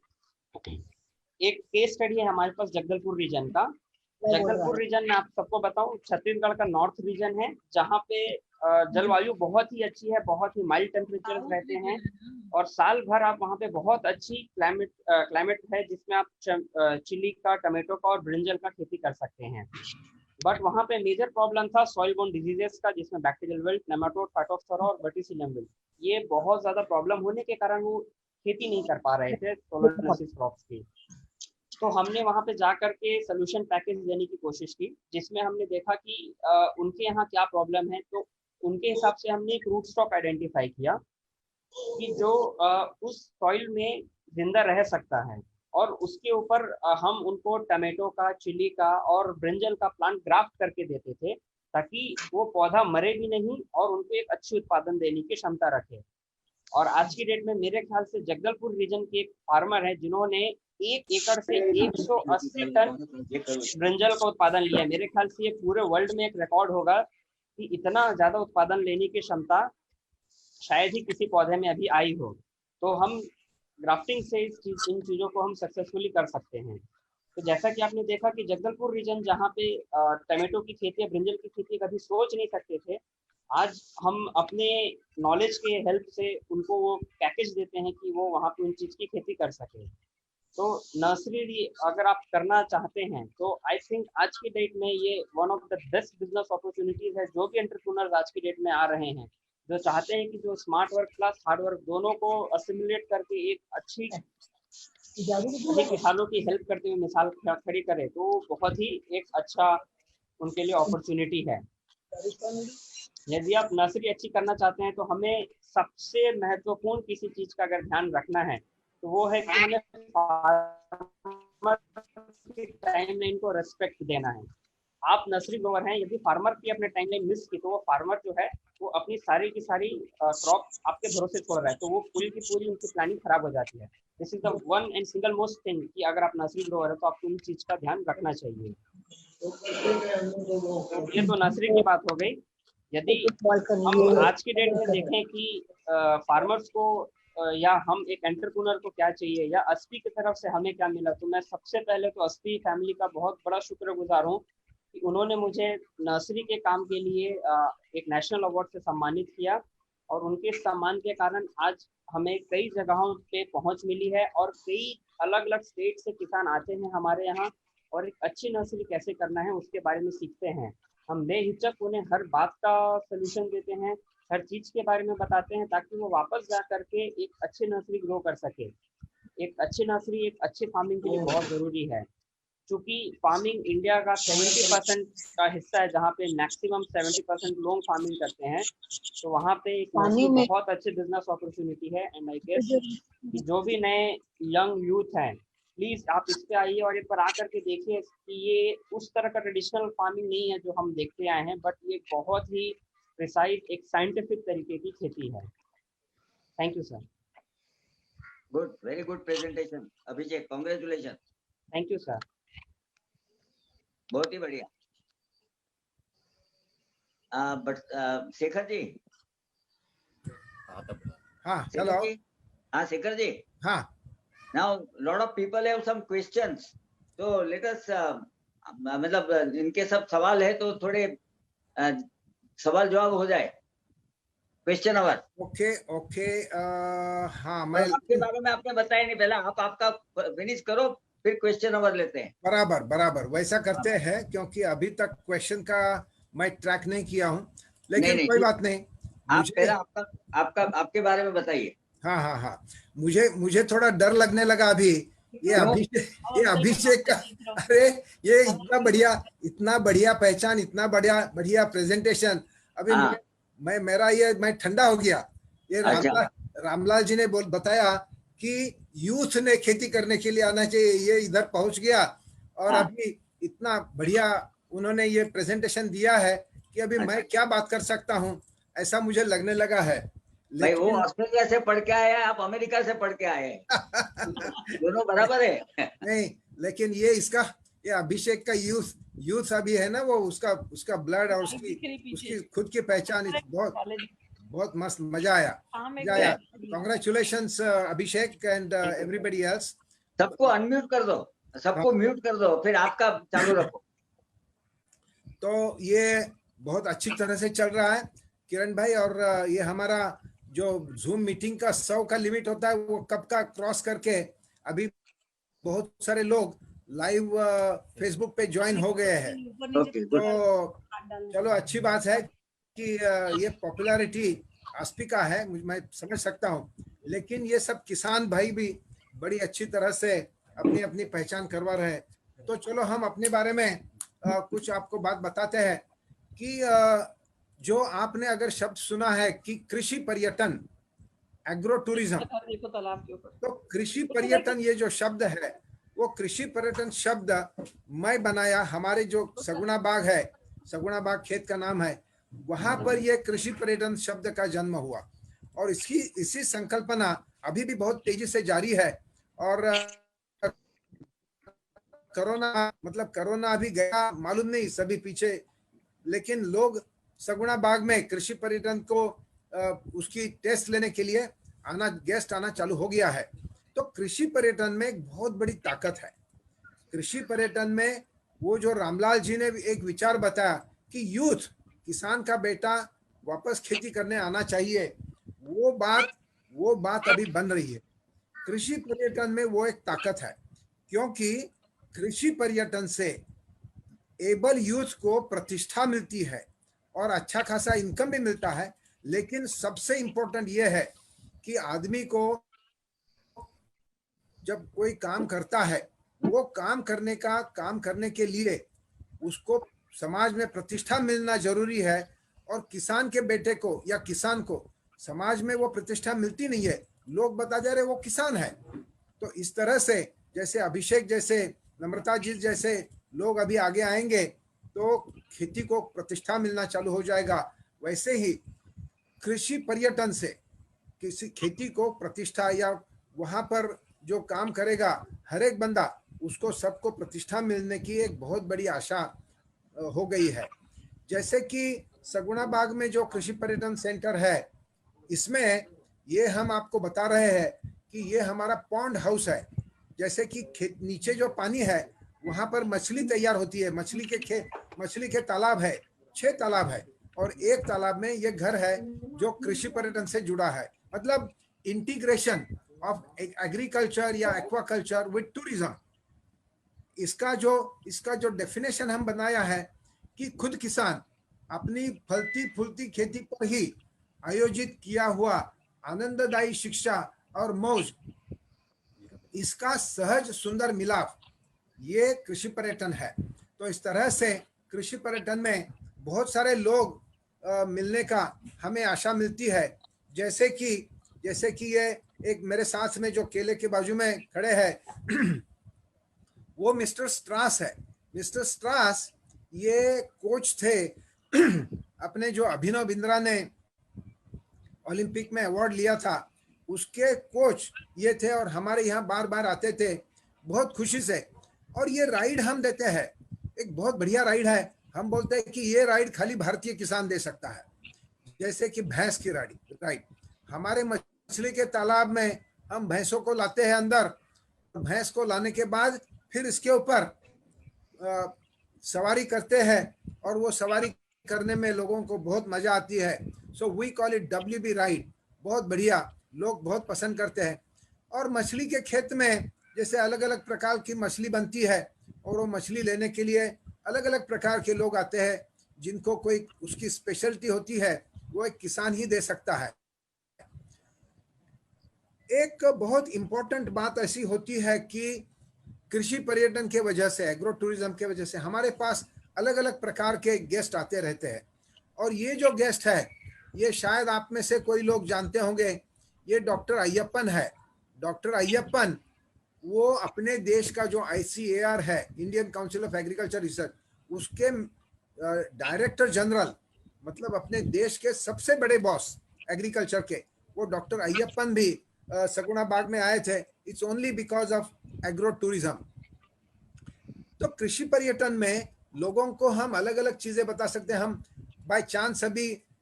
एक केस स्टडी है हमारे पास जगदलपुर रीजन का। जगदलपुर रीजन में आप सबको बताऊं छत्तीसगढ़ का नॉर्थ रीजन है, जहाँ पे जलवायु बहुत ही अच्छी है, बहुत ही माइल्ड टेम्परेचर रहते हैं और साल भर आप वहाँ पे बहुत अच्छी क्लाइमेट है जिसमें आप चिली का, टमाटो का और ब्रिंजल का खेती कर सकते हैं। बट वहाँ पे मेजर प्रॉब्लम था सॉइल बोर्न डिजीजेस का, जिसमें बैक्टीरियल विल्ट, नेमाटोड, फाइटोप्थोरा और वर्टिसिलियम विल्ट, ये बहुत ज्यादा प्रॉब्लम होने के कारण वो खेती नहीं कर पा रहे थे सोलोनेसिस क्रॉप्स की। तो हमने वहाँ पे जा करके सोल्यूशन पैकेज देने की कोशिश की, जिसमें हमने देखा कि उनके यहाँ क्या प्रॉब्लम है। तो उनके हिसाब से हमने एक रूट स्टॉक आइडेंटिफाई किया कि जो उस सॉइल में जिंदा रह सकता है और उसके ऊपर हम उनको टमाटो का, चिली का और ब्रिंजल का प्लांट ग्राफ्ट करके देते थे ताकि वो पौधा मरे भी नहीं और उनको एक अच्छी उत्पादन देने की क्षमता रखे। और आज की डेट में मेरे ख्याल से जगदलपुर रीजन के एक फार्मर है जिन्होंने 1 एकड़ से 180 टन ब्रिंजल का उत्पादन लिया है। मेरे ख्याल से ये पूरे वर्ल्ड में एक रिकॉर्ड होगा कि इतना ज्यादा उत्पादन लेने की क्षमता शायद ही किसी पौधे में अभी आई हो। तो हम ग्राफ्टिंग से इन चीजों को हम सक्सेसफुली कर सकते हैं। तो जैसा कि आपने देखा कि जगदलपुर रीजन जहाँ पे टमाटो की खेती या ब्रिंजल की खेती कभी सोच नहीं सकते थे, आज हम अपने नॉलेज के हेल्प से उनको वो पैकेज देते हैं कि वो वहाँ पे उन चीज की खेती कर सके। तो नर्सरी अगर आप करना चाहते हैं तो आई थिंक आज की डेट में ये one of the best business opportunities है। जो भी एंटरप्रेन्योर्स आज की डेट में आ रहे हैं जो चाहते हैं कि जो smart work plus hard work दोनों को असिमुलेट करके एक अच्छी किसानों की हेल्प करते हुए मिसाल खड़ी करे, तो बहुत ही एक अच्छा उनके लिए अपॉर्चुनिटी है। यदि आप नर्सरी अच्छी करना चाहते हैं तो हमें सबसे महत्वपूर्ण किसी चीज का अगर ध्यान रखना है तो वो है कि हमें टाइमलाइन को रेस्पेक्ट देना है। आप नर्सरी ग्रोवर हैं, यदि फार्मर की अपने टाइमलाइन मिस की तो वो फार्मर जो है वो अपनी सारी की सारी क्रॉप आपके भरोसे छोड़ रहा है, तो वो पूरी की पूरी उनकी प्लानिंग खराब हो जाती है। This is the one and single most thing कि अगर आप नर्सरी ग्रोवर है तो आपको उन चीज का ध्यान रखना चाहिए। ये तो नर्सरी की बात हो गई। यदि हम आज की डेट में देखें कि फार्मर्स को या हम एक एंटरप्रेन्योर को क्या चाहिए या अस्पी की तरफ से हमें क्या मिला, तो मैं सबसे पहले तो अस्पी फैमिली का बहुत बड़ा शुक्रगुजार हूँ कि उन्होंने मुझे नर्सरी के काम के लिए एक नेशनल अवार्ड से सम्मानित किया, और उनके सम्मान के कारण आज हमें कई जगहों पे पहुंच मिली है और कई अलग अलग स्टेट से किसान आते हैं हमारे यहाँ और एक अच्छी नर्सरी कैसे करना है उसके बारे में सीखते हैं। हम बेहिचक उन्हें हर बात का सलूशन देते हैं, हर चीज के बारे में बताते हैं, ताकि वो वापस जा करके एक अच्छी नर्सरी ग्रो कर सके। एक अच्छी नर्सरी एक अच्छी फार्मिंग के लिए बहुत जरूरी है, क्योंकि फार्मिंग इंडिया का 70% का हिस्सा है, जहाँ पे मैक्सिमम 70% लोग फार्मिंग करते हैं। तो वहाँ पे एक बहुत अच्छी बिजनेस अपॉर्चुनिटी है। एंड आई गेस कि जो भी नए यंग यूथ हैं, प्लीज आप इस पे आइए और एक बार आकर के देखिए कि ये उस तरह का ट्रेडिशनल फार्मिंग नहीं है जो हम देखते आए हैं, बट ये बहुत ही प्रिसाइज एक साइंटिफिक तरीके की खेती है। Thank you sir. Good, very good presentation Abhishek, congratulation. Thank you sir. बहुत ही बढ़िया। बट शेखर जी, हाँ चलो। हाँ शेखर जी, हाँ now lot of people have some questions, so let us मतलब इनके सब सवाल है तो थोड़े सवाल जवाब हो जाए, क्वेश्चन आवर। Okay okay. हाँ मैं आपके बारे में आपने बताया नहीं, पहले आप आपका फिनिश करो फिर क्वेश्चन आवर लेते हैं। बराबर बराबर वैसा करते हैं, क्योंकि अभी तक क्वेश्चन का मैं ट्रैक नहीं किया हूँ, लेकिन नहीं, कोई बात नहीं। आप पहले आपके बारे में बताइए। हाँ हाँ हाँ, मुझे थोड़ा डर लगने लगा अभी। ये अभिषेक का, अरे ये इतना बढ़िया पहचान, इतना बढ़िया प्रेजेंटेशन। अभी मैं ठंडा हो गया। ये रामलाल जी ने बताया कि यूथ ने खेती करने के लिए आना चाहिए, ये इधर पहुंच गया और अभी इतना बढ़िया उन्होंने ये प्रेजेंटेशन दिया है कि अभी मैं क्या बात कर सकता हूं, ऐसा मुझे लगने लगा है। भाई वो ऑस्ट्रेलिया से पढ़ के आया है, आप अमेरिका से पढ़ के आए हैं। दोनों बराबर है। नहीं, लेकिन ये अभिषेक का यूथ अभी है ना, वो उसका ब्लड और उसकी खुद की पहचान बहुत मस्त, मजा आया। Congratulations Abhishek and everybody else. सबको अनम्यूट कर दो, सबको म्यूट कर दो, फिर आपका चालू रखो। तो ये बहुत अच्छी तरह से चल रहा है किरण भाई, और ये हमारा जो जूम मीटिंग का 100 का लिमिट होता है वो कब का क्रॉस करके अभी बहुत सारे लोग लाइव फेसबुक पे ज्वाइन हो गए हैं। तो चलो अच्छी बात है कि ये पॉपुलैरिटी आस्पी का है, मैं समझ सकता हूँ, लेकिन ये सब किसान भाई भी बड़ी अच्छी तरह से अपनी अपनी पहचान करवा रहे हैं। तो चलो हम अपने बारे में कुछ आपको बात बताते हैं कि जो आपने अगर शब्द सुना है कि कृषि पर्यटन, एग्रो टूरिज्म, तो कृषि पर्यटन ये जो शब्द है वो कृषि पर्यटन शब्द मैं बनाया। हमारे जो सगुना बाग है, सगुना बाग खेत का नाम है, वहां पर ये कृषि पर्यटन शब्द का जन्म हुआ और इसी संकल्पना अभी भी बहुत तेजी से जारी है। और कोरोना अभी गया मालूम नहीं सभी पीछे, लेकिन लोग सगुना बाग में कृषि पर्यटन को उसकी टेस्ट लेने के लिए गेस्ट आना चालू हो गया है। तो कृषि पर्यटन में एक बहुत बड़ी ताकत है। कृषि पर्यटन में वो जो रामलाल जी ने एक विचार बताया कि यूथ, किसान का बेटा वापस खेती करने आना चाहिए, वो बात अभी बन रही है। कृषि पर्यटन में वो एक ताकत है, क्योंकि कृषि पर्यटन से एबल यूथ को प्रतिष्ठा मिलती है और अच्छा खासा इनकम भी मिलता है। लेकिन सबसे इम्पोर्टेंट ये है कि आदमी को जब कोई काम करता है, वो काम करने के लिए उसको समाज में प्रतिष्ठा मिलना जरूरी है। और किसान के बेटे को या किसान को समाज में वो प्रतिष्ठा मिलती नहीं है, लोग बता जा रहे वो किसान है। तो इस तरह से जैसे अभिषेक जैसे, नम्रता जी जैसे लोग अभी आगे आएंगे तो खेती को प्रतिष्ठा मिलना चालू हो जाएगा। वैसे ही कृषि पर्यटन से किसी खेती को प्रतिष्ठा, या वहां पर जो काम करेगा हर एक बंदा, उसको सबको प्रतिष्ठा मिलने की एक बहुत बड़ी आशा हो गई है। जैसे कि सगुना बाग में जो कृषि पर्यटन सेंटर है, इसमें ये हम आपको बता रहे हैं कि ये हमारा पॉन्ड हाउस है। जैसे कि नीचे जो पानी है वहां पर मछली तैयार होती है, मछली के मछली के तालाब है, 6 तालाब है, और एक तालाब में ये घर है जो कृषि पर्यटन से जुड़ा है। मतलब इंटीग्रेशन ऑफ एग्रीकल्चर या एक्वाकल्चर विद टूरिज्म। इसका जो डेफिनेशन हम बनाया है कि खुद किसान अपनी फलती फूलती खेती पर ही आयोजित किया हुआ आनंददायी शिक्षा और मौज, इसका सहज सुंदर मिलाप, ये कृषि पर्यटन है। तो इस तरह से कृषि पर्यटन में बहुत सारे लोग मिलने का हमें आशा मिलती है। जैसे कि ये एक मेरे साथ में जो केले के बाजू में खड़े हैं वो मिस्टर स्ट्रास है। मिस्टर स्ट्रास ये कोच थे अपने जो अभिनव बिंद्रा ने ओलंपिक में अवार्ड लिया था, उसके कोच ये थे और हमारे यहाँ बार बार आते थे बहुत खुशी से। और ये राइड हम देते हैं, एक बहुत बढ़िया राइड है। हम बोलते हैं कि ये राइड खाली भारतीय किसान दे सकता है। जैसे कि भैंस की राइड, हमारे मछली के तालाब में हम भैंसों को लाते हैं अंदर, भैंस को लाने के बाद फिर इसके ऊपर सवारी करते हैं और वो सवारी करने में लोगों को बहुत मजा आती है। So we call it WB ride. बहुत बढ़िया, लोग बहुत पसंद करते हैं। और मछली के खेत में जैसे अलग अलग प्रकार की मछली बनती है और वो मछली लेने के लिए अलग अलग प्रकार के लोग आते हैं, जिनको कोई उसकी स्पेशलिटी होती है वो एक किसान ही दे सकता है। एक बहुत इंपॉर्टेंट बात ऐसी होती है कि कृषि पर्यटन के वजह से, एग्रो टूरिज्म के वजह से हमारे पास अलग अलग प्रकार के गेस्ट आते रहते हैं। और ये जो गेस्ट है ये शायद आप में से कोई लोग जानते होंगे, ये डॉक्टर अय्यप्पन है। डॉक्टर अय्यप्पन वो अपने देश का जो ICAR है, Indian council of agriculture research, उसके डायरेक्टर जनरल, मतलब अपने देश के सबसे बड़े बॉस एग्रीकल्चर के, वो डॉक्टर अय्यप्पन भी सगुना बाग में आए थे। It's only because of agro tourism. तो कृषि पर्यटन में लोगों को हम अलग अलग चीजें बता सकते हैं। हम बाय चांस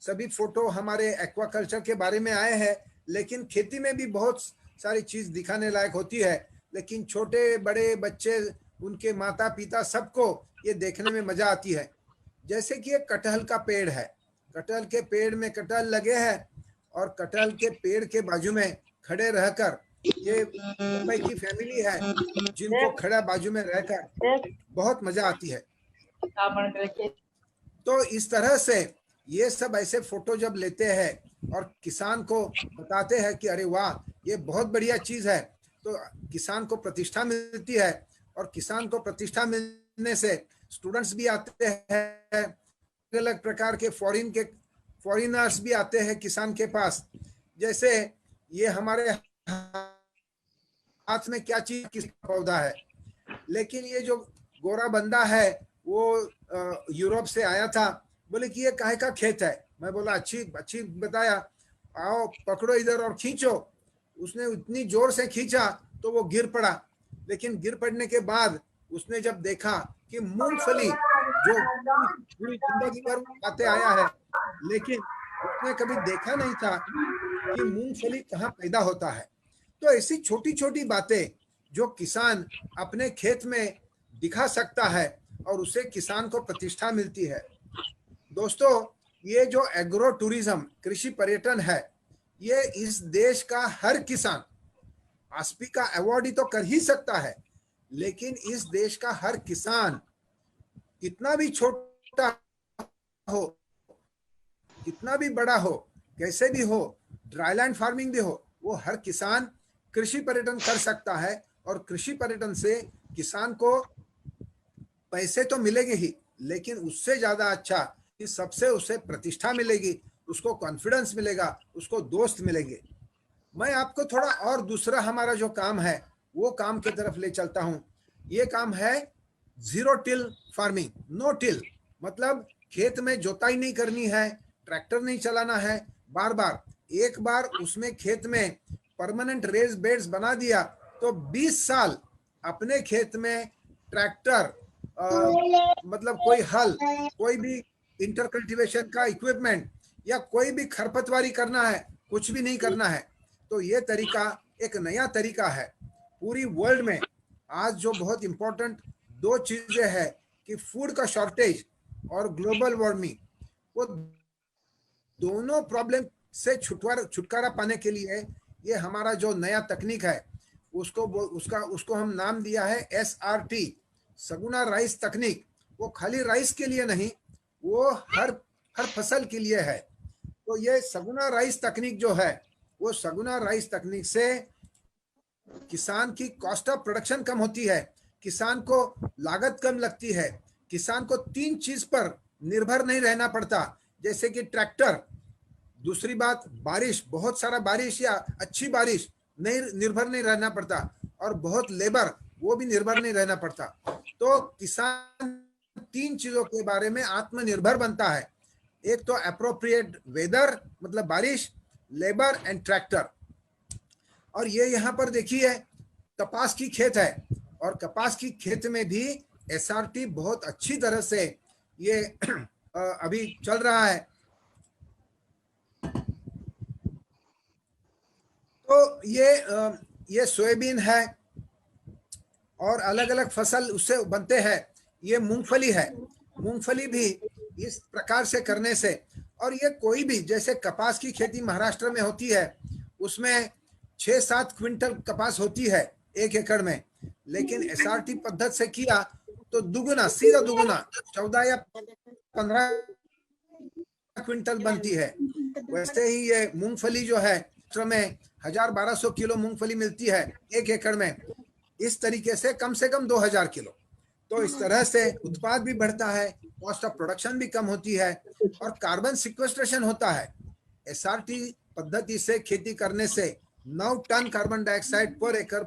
सभी फोटो हमारे एक्वाकल्चर के बारे में आए हैं, लेकिन खेती में भी बहुत सारी चीज दिखाने लायक होती है। लेकिन छोटे बड़े बच्चे, उनके माता पिता, सबको ये देखने में मजा आती है। जैसे कि एक कटहल का पेड़ है, कटहल के पेड़ में कटहल लगे हैं और कटहल के पेड़ के बाजू में खड़े रहकर, ये मुंबई की फैमिली है जिनको खड़ा बाजू में रहकर बहुत मजा आती है। तो इस तरह से ये सब ऐसे फोटो जब लेते हैं और किसान को बताते हैं कि अरे वाह ये बहुत बढ़िया चीज है, तो किसान को प्रतिष्ठा मिलती है। और किसान को प्रतिष्ठा मिलने से स्टूडेंट्स भी आते हैं, अलग अलग प्रकार के फॉरेनर्स भी आते हैं किसान के पास। जैसे ये हमारे हाथ में क्या चीज, किसी का पौधा है, लेकिन ये जो गोरा बंदा है वो यूरोप से आया था, बोले कि ये काहे का खेत है। मैं बोला अच्छी बताया, आओ पकड़ो इधर और खींचो। उसने इतनी जोर से खींचा तो वो गिर पड़ा। लेकिन गिर पड़ने के बाद उसने जब देखा कि मूंगफली, जो पूरी जिंदगी भर खाते आया है, लेकिन उसने कभी देखा नहीं था कि मूंगफली कहाँ पैदा होता है। तो ऐसी छोटी छोटी बातें जो किसान अपने खेत में दिखा सकता है और उसे किसान को प्रतिष्ठा मिलती है। दोस्तों, ये जो एग्रो टूरिज्म, कृषि पर्यटन है, ये इस देश का हर किसान आस्पी का अवार्ड ही तो कर ही सकता है, लेकिन इस देश का हर किसान, कितना भी छोटा हो, कितना भी बड़ा हो, कैसे भी हो, ड्राईलैंड फार्मिंग भी हो, वो हर किसान कृषि पर्यटन कर सकता है। और कृषि पर्यटन से किसान को पैसे तो मिलेंगे ही, लेकिन उससे ज्यादा अच्छा कि सबसे उसे प्रतिष्ठा मिलेगी, उसको कॉन्फिडेंस मिलेगा, उसको दोस्त मिलेंगे। मैं आपको थोड़ा और दूसरा हमारा जो काम है वो काम की तरफ ले चलता हूं। ये काम है zero till farming. No till मतलब खेत में जोताई नहीं करनी है, ट्रैक्टर नहीं चलाना है बार बार। एक बार उसमें खेत में परमानेंट रेज बेड्स बना दिया तो 20 साल अपने खेत में ट्रैक्टर, मतलब कोई हल, कोई भी इंटर कल्टीवेशन का इक्विपमेंट या कोई भी खरपतवारी करना है, कुछ भी नहीं करना है। तो ये तरीका एक नया तरीका है। पूरी वर्ल्ड में आज जो बहुत इंपॉर्टेंट दो चीजें हैं कि फूड का शॉर्टेज और ग्लोबल वार्मिंग, वो दोनों प्रॉब्लम से छुटकारा पाने के लिए ये हमारा जो नया तकनीक है उसको हम नाम दिया है SRT, सगुना राइस तकनीक। वो खाली राइस के लिए नहीं, वो हर फसल के लिए है। तो ये सगुना राइस तकनीक जो है, वो सगुना राइस तकनीक से किसान की कॉस्ट ऑफ प्रोडक्शन कम होती है, किसान को लागत कम लगती है, किसान को 3 चीज पर निर्भर नहीं रहना पड़ता, जैसे कि ट्रैक्टर, दूसरी बात बारिश, बहुत सारा बारिश या अच्छी बारिश नहीं निर्भर नहीं रहना पड़ता, और बहुत लेबर वो भी निर्भर नहीं रहना पड़ता। तो किसान 3 चीजों के बारे में आत्मनिर्भर बनता है, एक तो एप्रोप्रिएट वेदर मतलब बारिश, लेबर एंड ट्रैक्टर। और ये यहाँ पर देखिए कपास की खेत है, और कपास की खेत में भी SRT बहुत अच्छी तरह से ये अभी चल रहा है। तो ये सोयाबीन है और अलग अलग फसल उससे बनते हैं। ये मूंगफली है, मूंगफली भी इस प्रकार से करने से, और ये कोई भी जैसे कपास की खेती महाराष्ट्र में होती है, उसमें 6-7 क्विंटल कपास होती है 1 एकड़ में, लेकिन SRT पद्धति से किया तो दुगुना, सीधा दुगुना 14 या 15 क्विंटल बनती है। वैसे ही ये मूंगफली जो है में 1000-1200 किलो मूंगफली मिलती है 1 एकड़ में, इस तरीके से कम 2000 किलो। तो इस तरह से उत्पाद भी बढ़ता है, कॉस्ट ऑफ प्रोडक्शन भी कम होती है, और कार्बन सिक्वेस्ट्रेशन होता है। SRT पद्धति से खेती करने से 9 टन कार्बन डाइऑक्साइड पर एकड़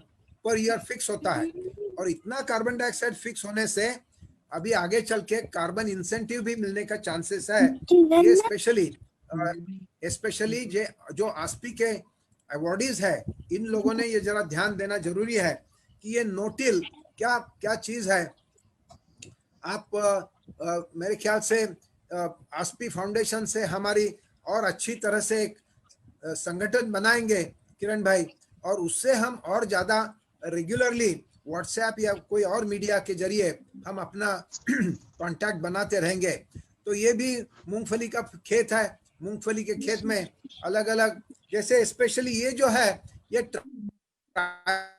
पर ईयर फिक्स होता है, और इतना कार्बन डाइऑक्साइड फिक्स होने से अभी आगे चल के कार्बन इंसेंटिव भी मिलने का चांसेस है। ये स्पेशली जो आस्पी के अवार्डीज है, इन लोगों ने ये जरा ध्यान देना जरूरी है कि ये नोटिल क्या चीज है। आप मेरे ख्याल से आस्पी फाउंडेशन से हमारी और अच्छी तरह से एक संगठन बनाएंगे किरण भाई, और उससे हम और ज्यादा रेगुलरली व्हाट्सएप या कोई और मीडिया के जरिए हम अपना कांटेक्ट बनाते रहेंगे। तो ये भी मूंगफली का खेत है, मूंगफली के खेत में अलग अलग, जैसे स्पेशली ये जो है ये ट्राइबल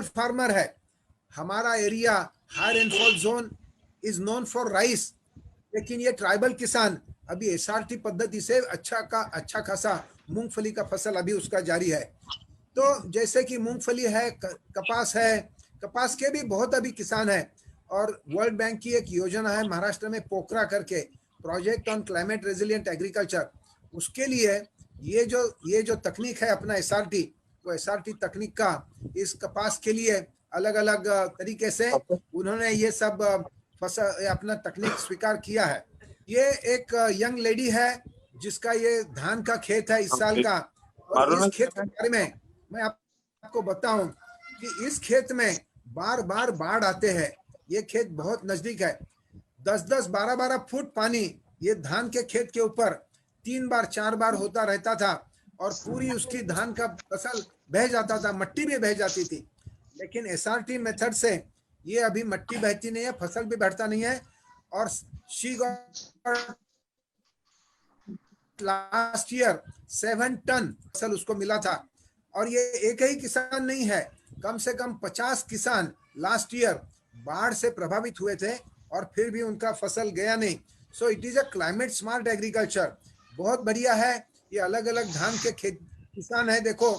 फार्मर है। हमारा area high rainfall zone is known for rice, लेकिन ये ट्राइबल किसान अभी SRT पद्धति से अच्छा खासा मूंगफली का फसल अभी उसका जारी है। तो जैसे कि मूंगफली है, कपास है, कपास के भी बहुत अभी किसान है, और वर्ल्ड बैंक की एक योजना है महाराष्ट्र में पोखरा करके, project on climate resilient agriculture. उसके लिए ये जो तकनीक है अपना SRT, वो SRT तकनीक का इस कपास के लिए अलग अलग तरीके से उन्होंने ये सब फसल अपना तकनीक स्वीकार किया है। ये एक यंग लेडी है जिसका ये धान का खेत है इस साल का, और इस खेत के बारे में मैं आपको बताऊं कि इस खेत में बार बार बाढ़ आते हैं। ये खेत बहुत नजदीक है, 10-10, 12-12 फुट पानी ये धान के खेत के ऊपर 3 बार 4 बार होता रहता था, और पूरी उसकी धान का फसल बह जाता था, मट्टी भी बह जाती थी। लेकिन SRT मेथड से ये अभी मट्टी बहती नहीं है, फसल भी बढ़ता नहीं है, और she got last year 7 ton फसल उसको मिला था। और ये एक ही किसान नहीं है, कम से कम 50 किसान लास्ट ईयर बाढ़ से प्रभावित हुए थे, और फिर भी उनका फसल गया नहीं। So it is a climate smart agriculture, बहुत बढ़िया है। ये अलग अलग धान के खेत किसान है। देखो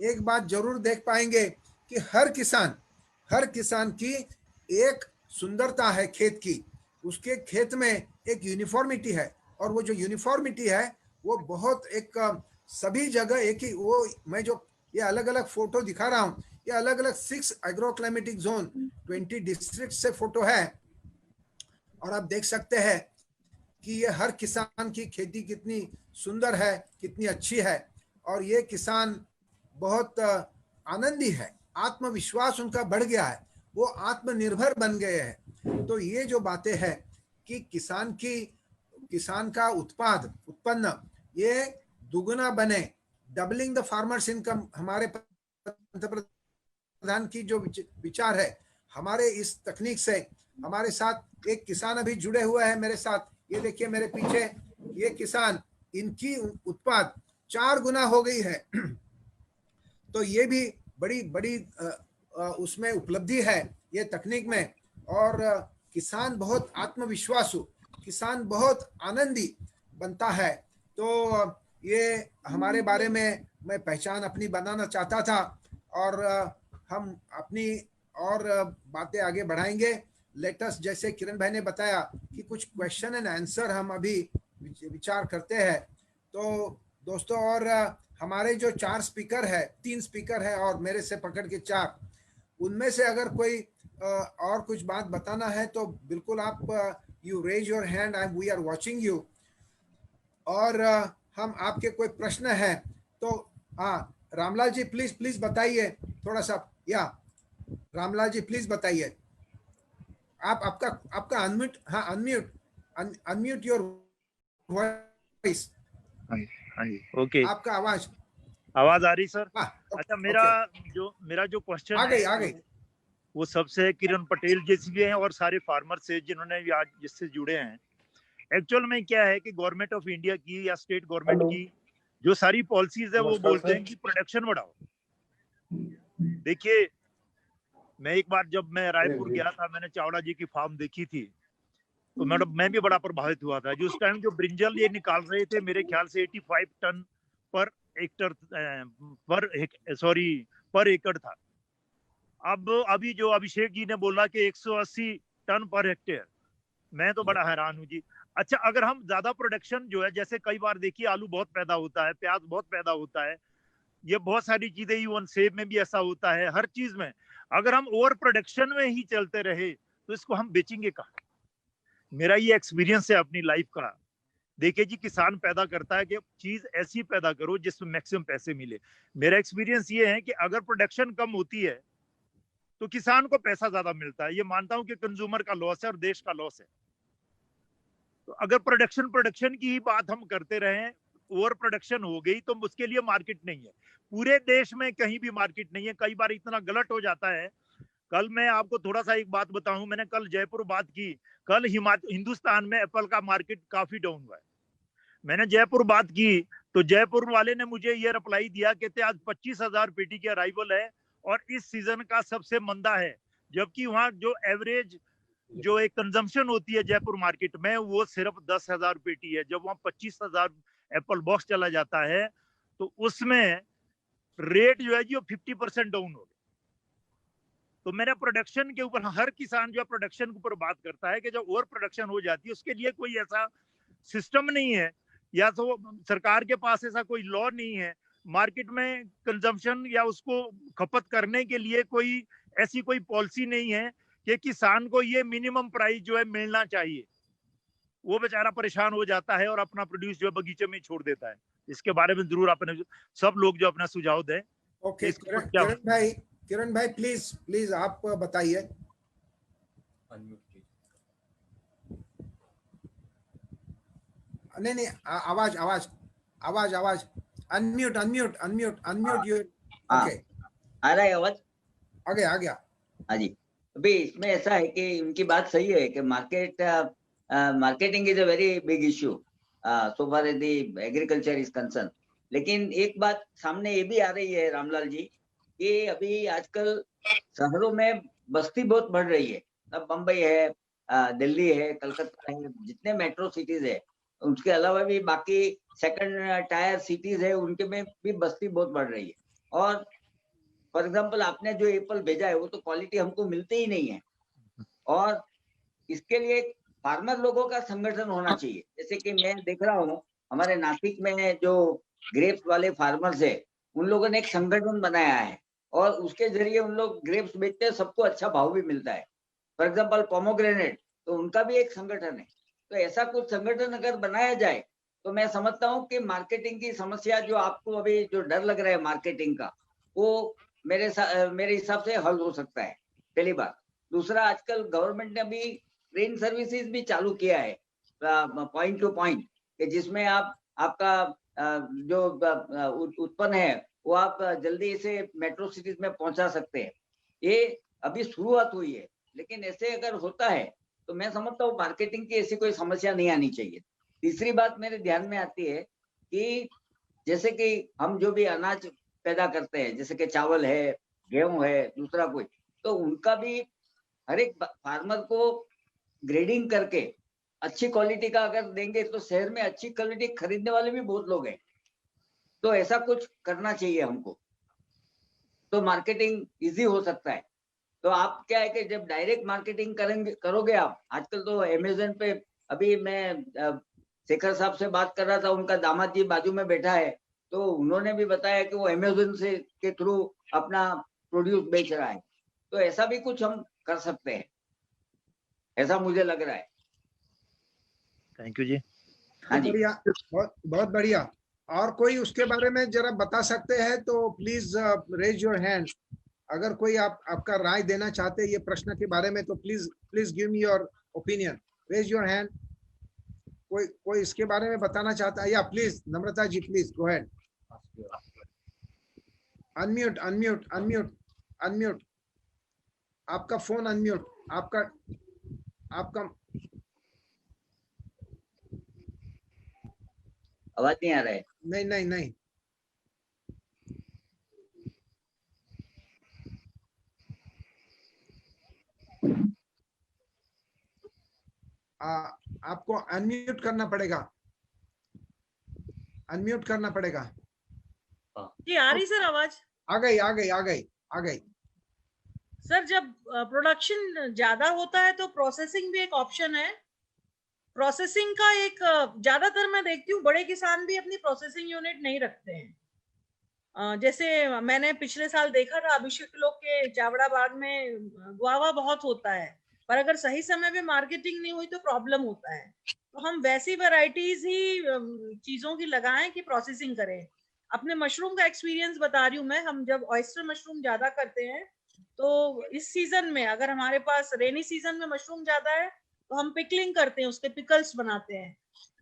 एक बात जरूर देख पाएंगे कि हर किसान की एक सुंदरता है खेत की, उसके खेत में एक यूनिफॉर्मिटी है, और वो जो यूनिफॉर्मिटी है वो बहुत एक सभी जगह एक ही, वो मैं जो ये अलग अलग फोटो दिखा रहा हूँ, ये अलग अलग 6 एग्रोक्लाइमेटिक जोन 20 डिस्ट्रिक्ट से फोटो है, और आप देख सकते हैं कि ये हर किसान की खेती कितनी सुंदर है, कितनी अच्छी है, और ये किसान बहुत आनंदी है, आत्मविश्वास उनका बढ़ गया है, वो आत्मनिर्भर बन गए हैं। तो ये जो बातें हैं कि किसान का उत्पन्न ये दुगुना बने, डबलिंग द फार्मर्स इनकम, हमारे पंतप्रधान की जो विचार है, हमारे इस तकनीक से हमारे साथ एक किसान अभी जुड़े हुए हैं मेरे साथ। ये देखिए मेरे पीछे, ये किसान, इनकी उत्पाद 4 गुना हो गई है। तो ये भी बड़ी बड़ी उसमें उपलब्धि है ये तकनीक में। और किसान बहुत आत्मविश्वासु, किसान बहुत आनंदी बनता है। तो ये हमारे बारे में मैं पहचान अपनी बनाना चाहता था, और हम अपनी और बातें आगे बढ़ाएंगे। लेटेस्ट, जैसे किरण भाई ने बताया कि कुछ क्वेश्चन एंड आंसर हम अभी विचार करते हैं। तो दोस्तों, और हमारे जो 4 स्पीकर है, 3 स्पीकर है और मेरे से पकड़ के 4, उनमें से अगर कोई और कुछ बात बताना है तो बिल्कुल आप you raise your hand, we are watching you. और हम आपके कोई प्रश्न है तो हाँ, रामलाल जी प्लीज बताइए थोड़ा सा। या रामलाल जी प्लीज बताइए। आप आपका अनम्यूट, हाँ अनम्यूट योर वॉइस। हाँ जी, ओके। आपका आवाज आ रही सर? हाँ, अच्छा, मेरा जो क्वेश्चन आ है गई। वो सबसे किरण पटेल जैसी भी हैं और सारे फार्मर से जिन्होंने भी आज जिससे जुड़े हैं। एक्चुअल में क्या है कि गवर्नमेंट ऑफ इंडिया की या स्टेट गवर्नमेंट की जो सारी पॉलिसीज है वो बोलते हैं कि प्रोडक्शन बढ़ाओ। देखिए, मैं एक बार जब मैं रायपुर गया था, मैंने चावड़ा जी की फार्म देखी थी, तो मैडम मैं भी बड़ा प्रभावित हुआ था। जो उस टाइम जो ब्रिंजल ये निकाल रहे थे, मेरे ख्याल से 85 टन पर एकड़ था। अब अभी जो अभिषेक जी ने बोला कि 180 टन पर हेक्टेयर, मैं तो बड़ा हैरान हूँ जी। अच्छा, अगर हम ज्यादा प्रोडक्शन जो है, जैसे कई बार देखिए आलू बहुत पैदा होता है, प्याज बहुत पैदा होता है, ये बहुत सारी चीजें, इवन सेब में भी ऐसा होता है, हर चीज में अगर हम ओवर प्रोडक्शन में ही चलते रहे तो इसको हम बेचेंगे कहाँ? मेरा ये एक्सपीरियंस है अपनी लाइफ का। देखिए जी, किसान पैदा करता है कि चीज ऐसी पैदा करो जिसमें मैक्सिमम पैसे मिले। मेरा एक्सपीरियंस ये है कि अगर प्रोडक्शन कम होती है तो किसान को पैसा ज्यादा मिलता है। ये मानता हूं कि कंज्यूमर का लॉस है और देश का लॉस है। तो अगर प्रोडक्शन की ही बात हम करते रहे, ओवर प्रोडक्शन हो गई तो उसके लिए मार्केट नहीं है। पूरे देश में कहीं भी मार्केट नहीं है। कई बार इतना गलत हो जाता है। कल मैं आपको थोड़ा सा एक बात बताऊं, मैंने कल जयपुर बात की। कल हिंदुस्तान में एप्पल का मार्केट काफी डाउन हुआ है। मैंने जयपुर बात की तो जयपुर वाले ने मुझे ये रिप्लाई दिया कि आज 25,000 पेटी की अराइवल है और इस सीजन का सबसे मंदा है। जबकि वहां जो एवरेज जो एक कंजम्पशन होती है जयपुर मार्केट में वो सिर्फ 10,000 पेटी है। जब वहां 25,000 एप्पल बॉक्स चला जाता है तो उसमें रेट जो है जी 50% डाउन हो गया। तो मेरा प्रोडक्शन के ऊपर, हर किसान जो है प्रोडक्शन के ऊपर बात करता है कि जब ओवर प्रोडक्शन हो जाती है उसके लिए कोई ऐसा सिस्टम नहीं है, या तो सरकार के पास ऐसा कोई लॉ नहीं है, मार्केट में कंजम्पशन या उसको खपत करने के लिए कोई ऐसी कोई पॉलिसी नहीं है कि किसान को ये मिनिमम प्राइस जो है मिलना चाहिए। वो बेचारा परेशान हो जाता है और अपना प्रोड्यूस जो है बगीचे में छोड़ देता है। इसके बारे में जरूर अपने सब लोग जो अपना सुझाव दें। ओके, किरण भाई प्लीज आप बताइए। नहीं, आवाज अनम्यूट योर। ओके, आ रहा है आवाज? आ गया। हाँ जी। अभी इसमें ऐसा है कि उनकी बात सही है कि marketing is a very big issue so far as the agriculture is concern. लेकिन एक बात सामने ये भी आ रही है रामलाल जी कि अभी आजकल शहरों में बस्ती बहुत बढ़ रही है। अब बम्बई है, दिल्ली है, कलकत्ता है, जितने मेट्रो सिटीज है, उसके अलावा भी बाकी सेकंड टायर सिटीज है, उनके में भी बस्ती बहुत बढ़ रही है। और फॉर एग्जाम्पल आपने जो एप्पल भेजा है वो तो क्वालिटी हमको मिलती ही नहीं है। और इसके लिए फार्मर लोगों का संगठन होना चाहिए। जैसे कि मैं देख रहा हूँ हमारे नासिक में जो ग्रेप्स वाले फार्मर्स है, उन लोगों ने एक संगठन बनाया है और उसके जरिए उन लोग ग्रेप्स बेचते हैं, सबको अच्छा भाव भी मिलता है। फॉर एग्जाम्पल पोमोग्रेनेट, तो उनका भी एक संगठन है। तो ऐसा कुछ संगठन अगर बनाया जाए तो मैं समझता हूँ कि मार्केटिंग की समस्या जो आपको अभी जो डर लग रहा है मार्केटिंग का, वो मेरे हिसाब से हल हो सकता है, पहली बात। दूसरा, आजकल गवर्नमेंट ने अभी ट्रेन सर्विसेज भी चालू किया है पॉइंट टू पॉइंट, कि जिसमें आपका जो उत्पन्न है वो आप जल्दी से मेट्रो सिटीज में पहुंचा सकते हैं। ये अभी शुरुआत हुई है लेकिन ऐसे अगर होता है तो मैं समझता हूँ मार्केटिंग की ऐसी कोई समस्या नहीं आनी चाहिए। तीसरी बात मेरे ध्यान में आती है कि जैसे कि हम जो भी अनाज पैदा करते हैं, जैसे कि चावल है, गेहूं है, दूसरा कोई, तो उनका भी हर एक फार्मर को ग्रेडिंग करके अच्छी क्वालिटी का अगर देंगे तो शहर में अच्छी क्वालिटी खरीदने वाले भी बहुत लोग हैं। तो ऐसा कुछ करना चाहिए हमको, तो मार्केटिंग इजी हो सकता है। तो आप क्या है कि जब डायरेक्ट मार्केटिंग करोगे आप, आजकल तो अमेज़न पे, अभी मैं शेखर साहब से बात कर रहा था, उनका दामाद जी बाजू में बैठा है, तो उन्होंने भी बताया कि वो अमेज़न से के थ्रू अपना प्रोड्यूस बेच रहा है। तो ऐसा भी कुछ हम कर सकते हैं, ऐसा मुझे लग रहा है। थैंक यू जी। हाँ जी। बढ़िया, बहुत बहुत बढ़िया। और कोई उसके बारे में जरा बता सकते हैं तो प्लीज रेज योर हैंड। अगर कोई आपका राय देना चाहते हैं ये प्रश्न के बारे में तो please give me your opinion. Raise your hand. कोई इसके बारे में बताना चाहता है? या please Namrata ji, please go ahead. Unmute unmute unmute unmute. आपका फोन अनम्यूट। आपका आवाज नहीं आ रहा है। नहीं नहीं नहीं। आपको अनम्यूट करना पड़ेगा। अनम्यूट करना पड़ेगा। जी आ रही सर आवाज? आ गई आ गई आ गई आ गई। सर जब प्रोडक्शन ज्यादा होता है तो प्रोसेसिंग भी एक ऑप्शन है। प्रोसेसिंग का एक ज्यादातर मैं देखती हूँ बड़े किसान भी अपनी प्रोसेसिंग यूनिट नहीं रखते हैं। जैसे मैंने पिछले साल देखा था अभिषेक लोग के चावड़ा बाग में गुआवा बहुत होता है, पर अगर सही समय पे मार्केटिंग नहीं हुई तो प्रॉब्लम होता है। तो हम वैसी वैरायटीज ही चीजों की लगाएं कि प्रोसेसिंग करें। अपने मशरूम का एक्सपीरियंस बता रही हूँ मैं। हम जब ऑयस्टर मशरूम ज्यादा करते हैं तो इस सीजन में अगर हमारे पास रेनी सीजन में मशरूम ज्यादा है तो हम पिकलिंग करते हैं, उसके पिकल्स बनाते हैं।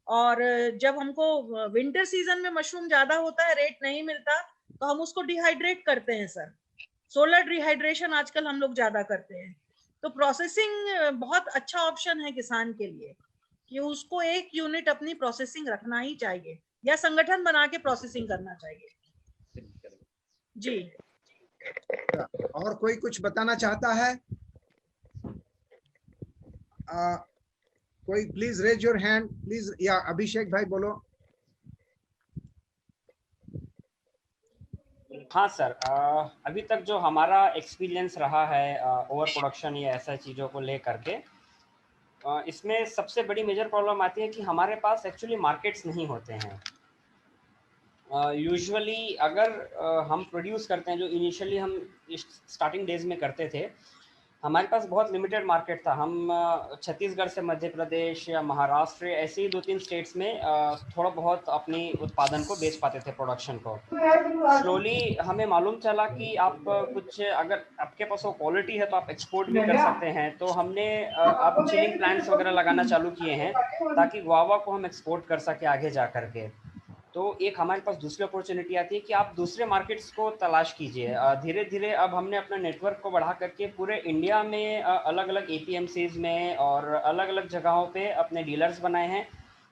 और जब हमको विंटर सीजन में मशरूम ज्यादा होता है, रेट नहीं मिलता, तो हम उसको डिहाइड्रेट करते हैं सर। सोलर डिहाइड्रेशन आजकल हम लोग ज्यादा करते हैं। तो प्रोसेसिंग बहुत अच्छा ऑप्शन है किसान के लिए कि उसको एक यूनिट अपनी प्रोसेसिंग रखना ही चाहिए या संगठन बना के प्रोसेसिंग करना चाहिए जी। और कोई कुछ बताना चाहता है? कोई please raise your hand please. या अभिषेक भाई बोलो। हाँ सर, अभी तक जो हमारा एक्सपीरियंस रहा है ओवर प्रोडक्शन या ऐसा चीज़ों को लेकर के, इसमें सबसे बड़ी मेजर प्रॉब्लम आती है कि हमारे पास एक्चुअली मार्केट्स नहीं होते हैं। यूजुअली अगर हम प्रोड्यूस करते हैं, जो इनिशियली हम स्टार्टिंग डेज में करते थे, हमारे पास बहुत लिमिटेड मार्केट था। हम छत्तीसगढ़ से मध्य प्रदेश या महाराष्ट्र ऐसे ही 2-3 स्टेट्स में थोड़ा बहुत अपनी उत्पादन को बेच पाते थे, प्रोडक्शन को। स्लोली हमें मालूम चला कि आप कुछ अगर आपके पास वो क्वालिटी है तो आप एक्सपोर्ट भी कर सकते हैं। तो हमने अब चिलिंग प्लांट्स वगैरह लगाना चालू किए हैं ताकि गुआवा को हम एक्सपोर्ट कर सके आगे जा करके। तो एक हमारे पास दूसरी अपॉर्चुनिटी आती है कि आप दूसरे मार्केट्स को तलाश कीजिए। धीरे धीरे अब हमने अपना नेटवर्क को बढ़ा करके पूरे इंडिया में अलग अलग एपीएमसीज में और अलग अलग जगहों पे अपने डीलर्स बनाए हैं,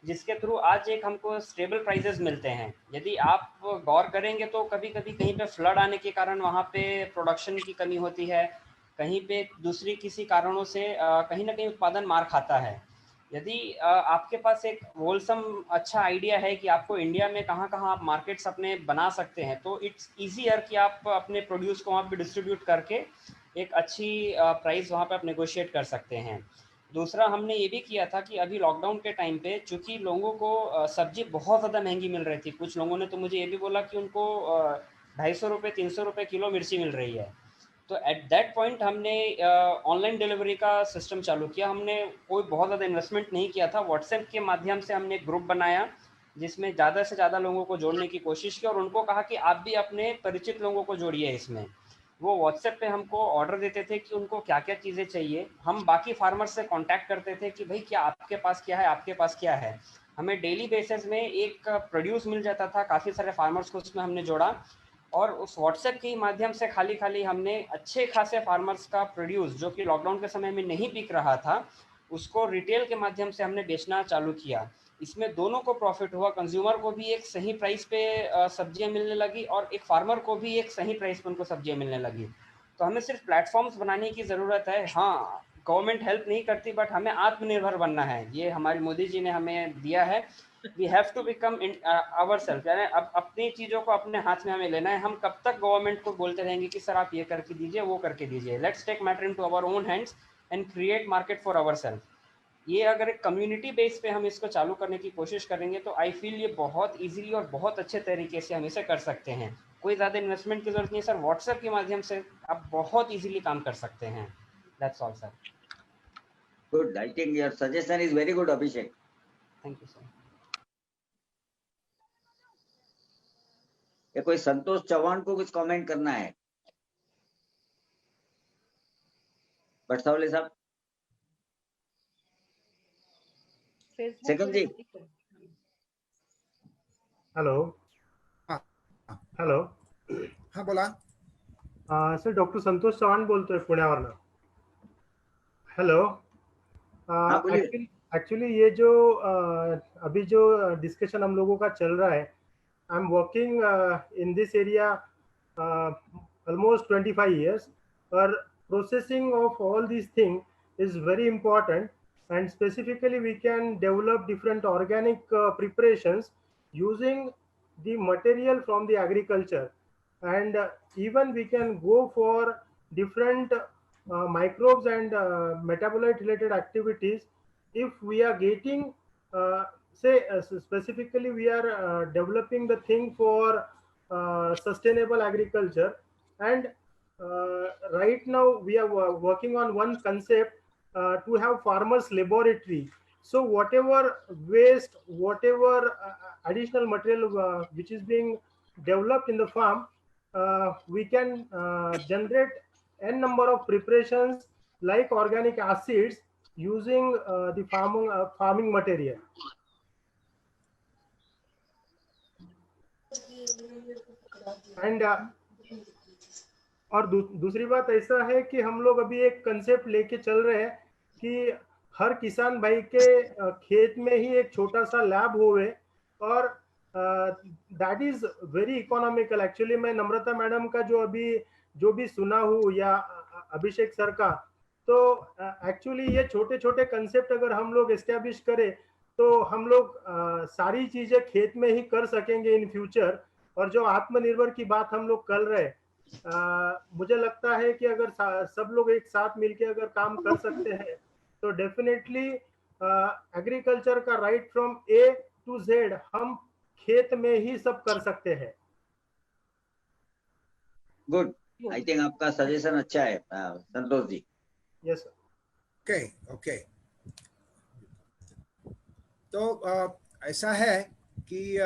जिसके थ्रू आज एक हमको स्टेबल प्राइजेस मिलते हैं। यदि आप गौर करेंगे तो कभी कभी कहीं पे फ्लड आने के कारण वहाँ पे प्रोडक्शन की कमी होती है, कहीं पे दूसरी किसी कारणों से कहीं ना कहीं उत्पादन मार खाता है। यदि आपके पास एक होलसम अच्छा आइडिया है कि आपको इंडिया में कहाँ कहाँ आप मार्केट्स अपने बना सकते हैं, तो इट्स ईजियर कि आप अपने प्रोड्यूस को वहाँ पे डिस्ट्रीब्यूट करके एक अच्छी प्राइस वहाँ पे आप नेगोशिएट कर सकते हैं। दूसरा हमने ये भी किया था कि अभी लॉकडाउन के टाइम पे चूँकि लोगों को सब्जी बहुत ज़्यादा महंगी मिल रही थी, कुछ लोगों ने तो मुझे ये भी बोला कि उनको 250 रुपये 300 रुपये किलो मिर्ची मिल रही है। तो एट दैट पॉइंट हमने ऑनलाइन डिलीवरी का सिस्टम चालू किया। हमने कोई बहुत ज़्यादा इन्वेस्टमेंट नहीं किया था। व्हाट्सएप के माध्यम से हमने एक ग्रुप बनाया जिसमें ज़्यादा से ज़्यादा लोगों को जोड़ने की कोशिश की और उनको कहा कि आप भी अपने परिचित लोगों को जोड़िए इसमें। वो व्हाट्सएप पे हमको ऑर्डर देते थे कि उनको क्या क्या चीज़ें चाहिए। हम बाकी फार्मर्स से कांटेक्ट करते थे कि भाई क्या आपके पास क्या है, आपके पास क्या है। हमें डेली बेसिस में एक प्रोड्यूस मिल जाता था। काफ़ी सारे फार्मर्स को उसमें हमने जोड़ा और उस व्हाट्सएप के माध्यम से खाली हमने अच्छे खासे फार्मर्स का प्रोड्यूस जो कि लॉकडाउन के समय में नहीं बिक रहा था, उसको रिटेल के माध्यम से हमने बेचना चालू किया। इसमें दोनों को प्रॉफिट हुआ, कंज्यूमर को भी एक सही प्राइस पे सब्जियां मिलने लगी और एक फार्मर को भी एक सही प्राइस पे उनको सब्जियां मिलने लगी। तो हमें सिर्फ प्लेटफॉर्म्स बनाने की ज़रूरत है। हाँ, गवर्नमेंट हेल्प नहीं करती, बट हमें आत्मनिर्भर बनना है। ये हमारे मोदी जी ने हमें दिया है। We have to become ourself, यानी अब अपनी चीज़ों को अपने हाथ में हमें लेना है। हम कब तक गवर्नमेंट को बोलते रहेंगे कि सर आप ये करके दीजिए, वो करके दीजिए। Let's take matter into our own hands and create market for ourself. ये अगर एक कम्युनिटी बेस पे हम इसको चालू करने की कोशिश करेंगे तो आई फील ये बहुत इजीली और बहुत अच्छे तरीके से हम इसे कर सकते हैं। कोई ज़्यादा इन्वेस्टमेंट की जरूरत नहीं है सर, व्हाट्सएप के माध्यम से आप बहुत इजीली काम कर सकते हैं। That's all sir. Good, I think your suggestion is very good Abhishek. Thank you sir. ये कोई संतोष चौहान को कुछ कमेंट करना है? बटसावले साहब, सेकंड जी। हेलो। हाँ हॅलो हाँ बोला। सर डॉक्टर संतोष चव्हाण बोलतोय पुण्यावरनं। हेलो। हाँ, बोलिए। एक्चुअली ये जो अभी जो डिस्कशन हम लोगों का चल रहा है, I am working in this area almost 25 years, और processing of all this thing is very important, and specifically we can develop different organic preparations using the material from the agriculture, and even we can go for different microbes and metabolite related activities if we are getting specifically we are developing the thing for sustainable agriculture. And right now we are working on one concept to have farmers laboratory. So whatever waste, whatever additional material which is being developed in the farm, we can generate n number of preparations like organic acids using the farming material. And और दूसरी बात ऐसा है कि हम लोग अभी एक कंसेप्ट लेके चल रहे हैं कि हर किसान भाई के खेत में ही एक छोटा सा लैब होवे, और that is very economical. Actually मैं नम्रता मैडम का जो भी सुना हूँ या अभिषेक सर का, तो एक्चुअली ये छोटे छोटे कंसेप्ट अगर हम लोग एस्टेब्लिश करें तो हम लोग सारी चीजें खेत में ही कर सकेंगे इन फ्यूचर। और जो आत्मनिर्भर की बात हम लोग कर रहे हैं, मुझे लगता है कि अगर सब लोग एक साथ मिलके अगर काम कर सकते हैं तो डेफिनेटली एग्रीकल्चर का right from A to Z हम खेत में ही सब कर सकते हैं। गुड, आई थिंक आपका सजेशन अच्छा है Santosh ji. Yes sir. Okay तो ऐसा है कि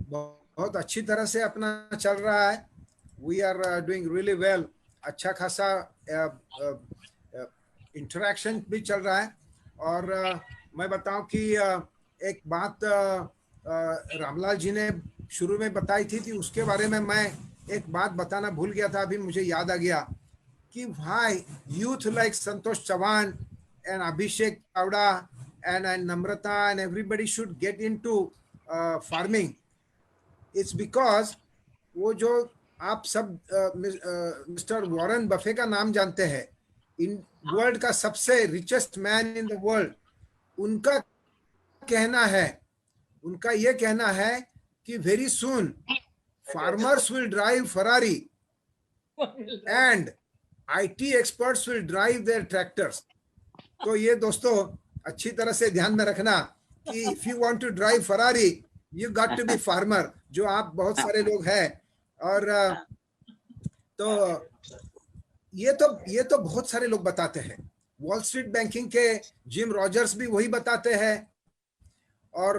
बहुत अच्छी तरह से अपना चल रहा है। We are doing really well. अच्छा खासा इंटरेक्शन भी चल रहा है। और मैं बताऊं कि एक बात रामलाल जी ने शुरू में बताई थी उसके बारे में मैं एक बात बताना भूल गया था, अभी मुझे याद आ गया कि भाई youth like Santosh Chauhan and Abhishek Chavda and Namrata and everybody should get into farming. It's because वो जो आप सब मिस्टर वॉरेन बफे का नाम जानते हैं, इन वर्ल्ड का सबसे richest man in the world, उनका ये कहना है कि very soon farmers will drive Ferrari and IT experts will drive their tractors. तो ये दोस्तों अच्छी तरह से ध्यान में रखना कि if you want to drive Ferrari you got to be farmer, जो आप बहुत सारे लोग हैं। और तो ये तो बहुत सारे लोग बताते हैं। वॉल स्ट्रीट बैंकिंग के जिम रॉजर्स भी वही बताते हैं, और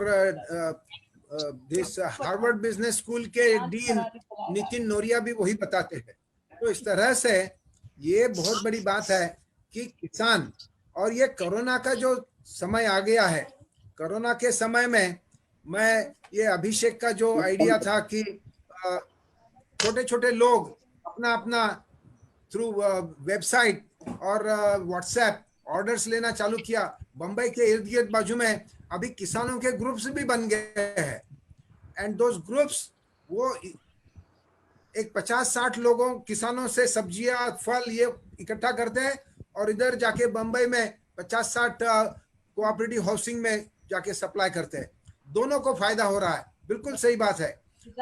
दिस हार्वर्ड बिजनेस स्कूल के डीन नितिन नोरिया भी वही बताते हैं। तो इस तरह से ये बहुत बड़ी बात है कि किसान, और ये कोरोना का जो समय आ गया है, कोरोना के समय में मैं ये अभिषेक का जो आइडिया था कि छोटे छोटे लोग अपना अपना थ्रू वेबसाइट और व्हाट्सएप ऑर्डर्स लेना चालू किया। बम्बई के इर्द गिर्द बाजू में अभी किसानों के ग्रुप्स भी बन गए हैं, एंड दोज ग्रुप्स वो एक 50-60 लोगों किसानों से सब्जियां फल ये इकट्ठा करते हैं और इधर जाके बम्बई में 50-60 कोऑपरेटिव हाउसिंग में जाके सप्लाई करते हैं। दोनों को फायदा हो रहा है, बिल्कुल सही बात है।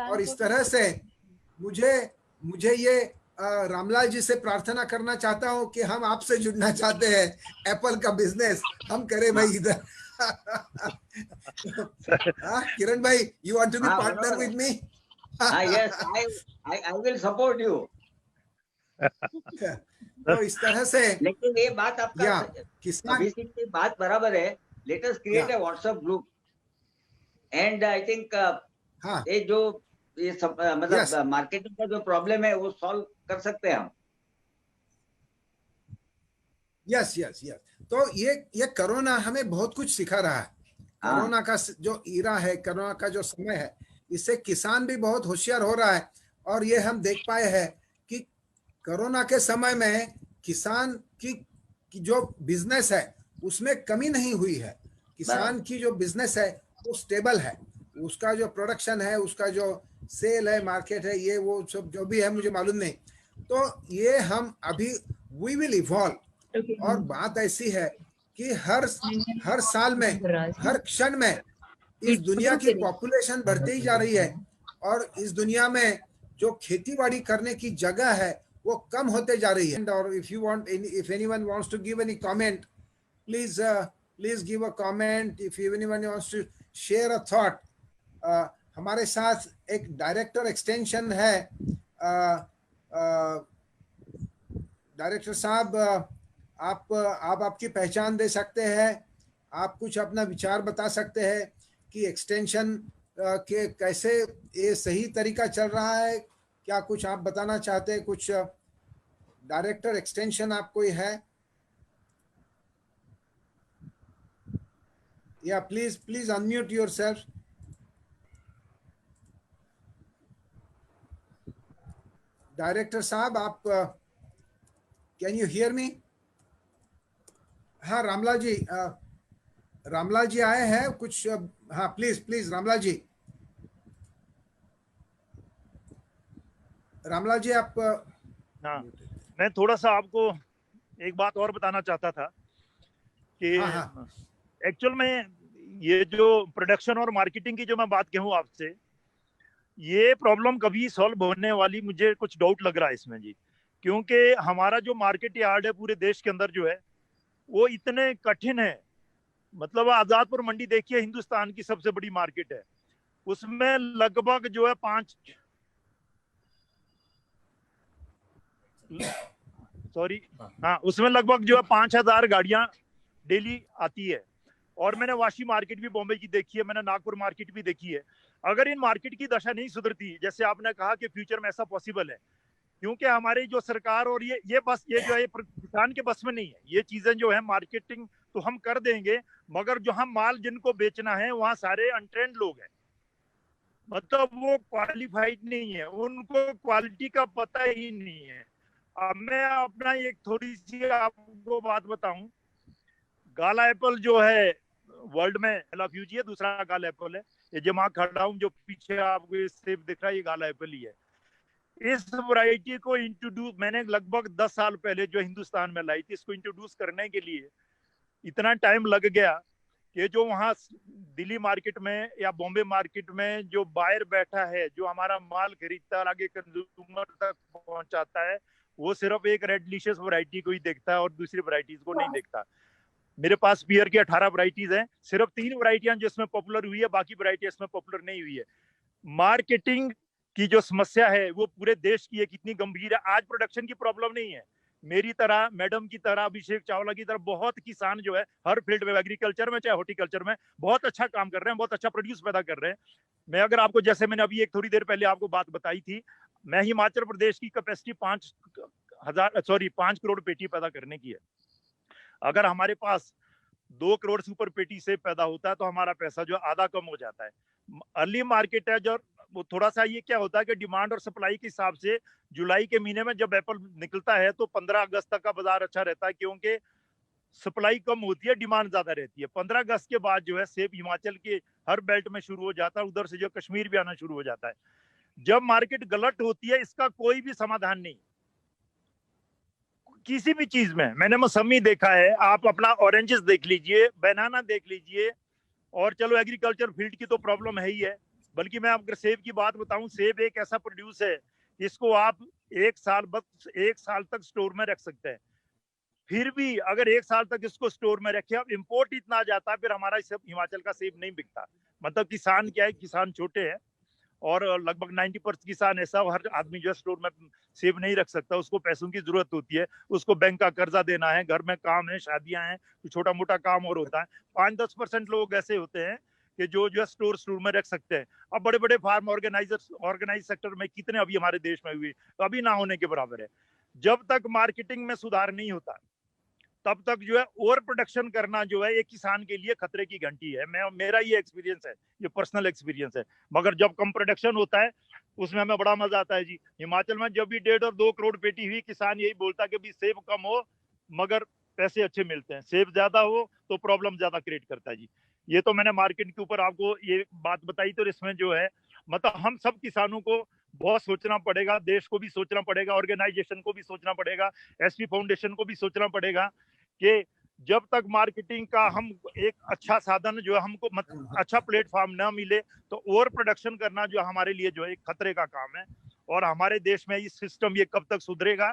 और इस तरह से मुझे ये रामलाल जी से प्रार्थना करना चाहता हूं कि हम आपसे जुड़ना चाहते हैं, एप्पल का बिजनेस हम करें भाई इधर। किरण भाई, you want to be partner with me? yes, I will support you. तो इस तरह से, लेकिन ये बात आपका किसान अभिषेक की बात बराबर है। Let us create a WhatsApp group and I think ये जो ये सब मतलब मार्केटिंग का जो प्रॉब्लम है वो सॉल्व कर सकते हैं हम। Yes yes yes. तो ये कोरोना हमें बहुत कुछ सिखा रहा है। कोरोना का जो ईरा है, कोरोना का जो समय है, इससे किसान भी बहुत होशियार हो रहा है। और ये हम देख पाए हैं कि कोरोना के समय में किसान की जो बिजनेस है उसमें कमी नहीं हुई है। किसान की जो बिजनेस है वो स्टेबल है, उसका जो प्रोडक्शन है, उसका जो सेल है, मार्केट है, ये वो सब जो भी है मुझे मालूम नहीं। तो ये हम अभी वी विल इवॉल्व। और बात ऐसी है कि हर साल में, हर क्षण में इस दुनिया की पॉपुलेशन बढ़ती ही जा रही है और इस दुनिया में जो खेतीबाड़ी करने की जगह है वो कम होते जा रही है। और if anyone wants to give any comment, please give a comment. If anyone wants to share a thought, हमारे साथ एक डायरेक्टर एक्सटेंशन है। डायरेक्टर साहब, आप आपकी पहचान दे सकते हैं, आप कुछ अपना विचार बता सकते हैं कि एक्सटेंशन के कैसे ये सही तरीका चल रहा है, क्या कुछ आप बताना चाहते हैं? कुछ डायरेक्टर एक्सटेंशन आप कोई है? या प्लीज अनम्यूट योरसेल्फ। डायरेक्टर साहब, आप कैन यू हियर मी? हाँ रामलाल जी आए हैं कुछ। हाँ प्लीज रामलाल जी आप। हाँ, मैं थोड़ा सा आपको एक बात और बताना चाहता था कि एक्चुअल में ये जो प्रोडक्शन और मार्केटिंग की जो मैं बात कहूँ आपसे, ये प्रॉब्लम कभी सॉल्व होने वाली मुझे कुछ डाउट लग रहा है इसमें जी। क्योंकि हमारा जो मार्केट यार्ड है पूरे देश के अंदर जो है वो इतने कठिन है। मतलब आजादपुर मंडी देखिए, हिंदुस्तान की सबसे बड़ी मार्केट है, उसमें लगभग जो है उसमें लगभग जो है 5000 गाड़ियां डेली आती है। और मैंने वाशी मार्केट भी बॉम्बे की देखी है, मैंने नागपुर मार्केट भी देखी है। अगर इन मार्केट की दशा नहीं सुधरती, जैसे आपने कहा कि फ्यूचर में ऐसा पॉसिबल है, क्योंकि हमारी जो सरकार और ये जो है किसान के बस में नहीं है। ये चीजें जो है मार्केटिंग तो हम कर देंगे, मगर जो हम माल जिनको बेचना है वहाँ सारे अनट्रेंड लोग हैं, मतलब वो क्वालिफाइड नहीं है, उनको क्वालिटी का पता ही नहीं है। अब मैं अपना एक थोड़ी सी आपको बात बताऊं, गाला एप्पल जो है वर्ल्ड में पहला फ्यूजी है, दूसरा गाला एप्पल है। ये जो मैं खड़ा हूँ, जो पीछे आपको सेब दिख रहा है, ये गाला एप्पल ही है। इस वैरायटी को इंट्रोड्यूस मैंने लगभग 10 साल पहले जो हिंदुस्तान में लाई थी, इसको इंट्रोड्यूस करने के लिए इतना टाइम लग गया कि जो वहाँ दिल्ली मार्केट में या बॉम्बे मार्केट में जो बायर बैठा है, जो हमारा माल खरीदता है आगे कंज्यूमर तक पहुंचाता है, वो सिर्फ एक रेड डिलीशियस वैरायटी को ही देखता है और दूसरी वैरायटीज को नहीं देखता। मेरे पास पियर की 18 वैरायटीज हैं, सिर्फ 3 वैरायटियां जिसमें पॉपुलर हुई है, बाकी वैरायटी इसमें पॉपुलर नहीं हुई है। मार्केटिंग की जो समस्या है वो पूरे देश की है, कितनी गंभीर है। आज प्रोडक्शन की प्रॉब्लम नहीं है, मेरी तरह, मैडम की तरह, अभिषेक चावला की तरह बहुत किसान जो है हर फील्ड में, एग्रीकल्चर में चाहे हॉर्टिकल्चर में, बहुत अच्छा काम कर रहे हैं, बहुत अच्छा प्रोड्यूस पैदा कर रहे हैं। मैं अगर आपको, जैसे मैंने अभी एक थोड़ी देर पहले आपको बात बताई थी, मैं हिमाचल प्रदेश की कैपेसिटी 5 करोड़ पेटी पैदा करने की है। अगर हमारे पास 2 करोड़ सुपर पेटी से पैदा होता है तो हमारा पैसा जो आधा कम हो जाता है। अर्ली मार्केट है जो वो थोड़ा सा ये क्या होता है कि डिमांड और सप्लाई के हिसाब से जुलाई के महीने में जब एप्पल निकलता है तो 15 अगस्त तक का बाजार अच्छा रहता है, क्योंकि सप्लाई कम होती है, डिमांड ज्यादा रहती है। 15 अगस्त के बाद जो है सेब हिमाचल के हर बेल्ट में शुरू हो जाता है, उधर से जो कश्मीर भी आना शुरू हो जाता है। जब मार्केट गलत होती है इसका कोई भी समाधान नहीं किसी भी चीज में। मैंने मौसमी देखा है, आप अपना ऑरेंजेस देख लीजिए, बनाना देख लीजिए, और चलो एग्रीकल्चर फील्ड की तो प्रॉब्लम है ही है, बल्कि मैं अगर सेब की बात बताऊं, सेब एक ऐसा प्रोड्यूस है इसको आप एक साल तक स्टोर में रख सकते हैं। फिर भी अगर एक साल तक इसको स्टोर में रखे, अब इंपोर्ट इतना आ जाता है, फिर हमारा सब हिमाचल का सेब नहीं बिकता। मतलब किसान क्या है, किसान छोटे हैं और लगभग 90% किसान ऐसा, हर आदमी जो है स्टोर में सेब नहीं रख सकता, उसको पैसों की जरूरत होती है, उसको बैंक का कर्जा देना है, घर में काम है, शादियां हैं, छोटा मोटा काम और होता है। 5-10% लोग ऐसे होते हैं कि जो है स्टोर में रख सकते हैं। अब बड़े बड़े फार्म ऑर्गेनाइज सेक्टर में कितने अभी हमारे देश में हुए, अभी ना होने के बराबर है। जब तक मार्केटिंग में सुधार नहीं होता तब तक जो है ओवर प्रोडक्शन करना जो है एक किसान के लिए खतरे की घंटी है। मेरा ये एक्सपीरियंस है, ये पर्सनल एक्सपीरियंस है। मगर जब कम प्रोडक्शन होता है उसमें हमें बड़ा मजा आता है जी। हिमाचल में जब भी 1.5 और 2 करोड़ पेटी हुई, किसान यही बोलता है कि भी सेब कम हो मगर पैसे अच्छे मिलते हैं, सेब ज्यादा हो तो प्रॉब्लम ज्यादा क्रिएट करता है जी। ये तो मैंने मार्केट के ऊपर आपको ये बात बताई। तो इसमें जो है मतलब हम सब किसानों को बहुत सोचना पड़ेगा, देश को भी सोचना पड़ेगा, ऑर्गेनाइजेशन को भी सोचना पड़ेगा, एसपी फाउंडेशन को भी सोचना पड़ेगा कि जब तक मार्केटिंग का हम एक अच्छा साधन जो है हमको अच्छा प्लेटफॉर्म ना मिले तो ओवर प्रोडक्शन करना जो हमारे लिए जो है एक खतरे का काम है। और हमारे देश में ये सिस्टम ये कब तक सुधरेगा?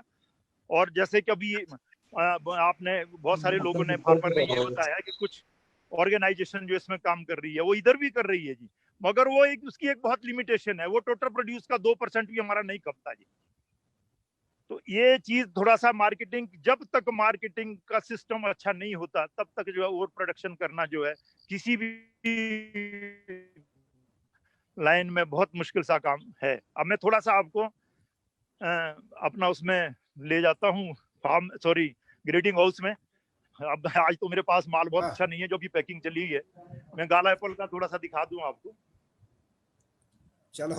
और जैसे कि अभी आपने बहुत सारे लोगों ने पेपर में ये बताया कि कुछ ऑर्गेनाइजेशन जो इसमें काम कर रही है वो इधर भी कर रही है जी, मगर वो एक उसकी एक बहुत लिमिटेशन है, वो टोटल प्रोड्यूस का 2% भी हमारा नहीं खपता जी। तो ये चीज थोड़ा सा मार्केटिंग, जब तक मार्केटिंग का सिस्टम अच्छा नहीं होता तब तक जो है ओवर प्रोडक्शन करना जो है किसी भी लाइन में बहुत मुश्किल सा काम है। अब मैं थोड़ा सा आपको अपना उसमें ले जाता हूँ फार्म ग्रेडिंग हाउस में। अब आज तो मेरे पास माल बहुत अच्छा नहीं है, जो भी पैकिंग चली है। मैं गाला एप्पल का थोड़ा सा दिखा दूं आपको। चलो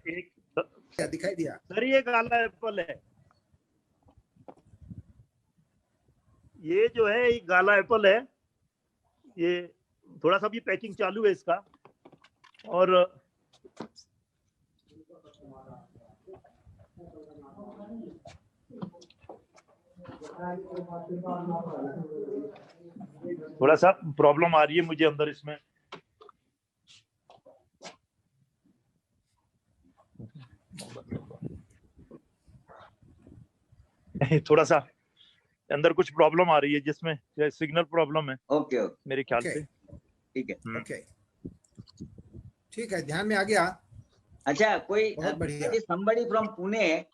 एक क्या दिखाई दिया सर, ये गाला एप्पल है, ये जो है ये गाला एप्पल है। ये थोड़ा सा भी पैकिंग चालू है इसका। और थोड़ा सा प्रॉब्लम आ रही है मुझे अंदर इसमें। थोड़ा सा अंदर कुछ प्रॉब्लम आ रही है जिसमें सिग्नल प्रॉब्लम है। ओके मेरे ख्याल से ठीक है। ओके ठीक है, ध्यान में आ गया। अच्छा, कोई बहुत बढ़िया। somebody from Pune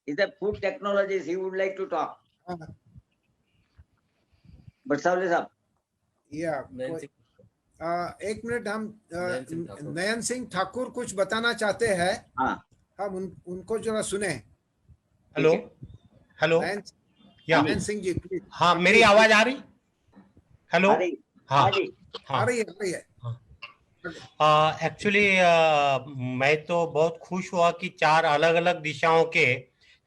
is a food technologist, he would like to talk. बरसावले साहब, या एक मिनट, हम नयन सिंह ठाकुर कुछ बताना चाहते हैं। हाँ, हम उनको जरा सुने। Hello hello, Nayan Singh ji please. हाँ, मेरी आवाज आ रही? हेलो, हाँ आ रही है। एक्चुअली मैं तो बहुत खुश हुआ कि 4 अलग अलग दिशाओं के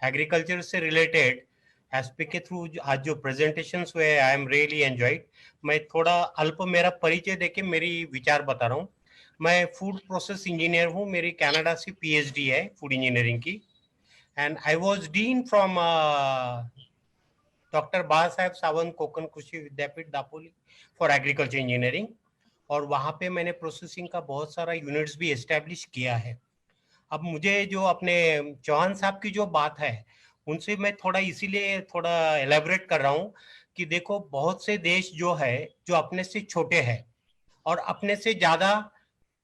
एग्रीकल्चर से रिलेटेड एसपी के थ्रू आज जो प्रेजेंटेशंस हुए, आई एम रियली एंजॉयड। मैं थोड़ा अल्प मेरा परिचय देके मेरी विचार बता रहा हूँ। मैं फूड प्रोसेस इंजीनियर हूँ, मेरी कनाडा से पीएचडी है फूड इंजीनियरिंग की, and I was dean from doctor Baba Saheb Sawant Konkan Krishi Vidyapeeth Dapoli for agriculture engineering. और वहाँ पे मैंने प्रोसेसिंग का बहुत सारा यूनिट्स भी एस्टेब्लिश किया है। अब मुझे जो अपने चौहान साहब की जो बात है उनसे मैं थोड़ा इसीलिए थोड़ा एलेबरेट कर रहा हूँ कि देखो, बहुत से देश जो है जो अपने से छोटे हैं और अपने से ज्यादा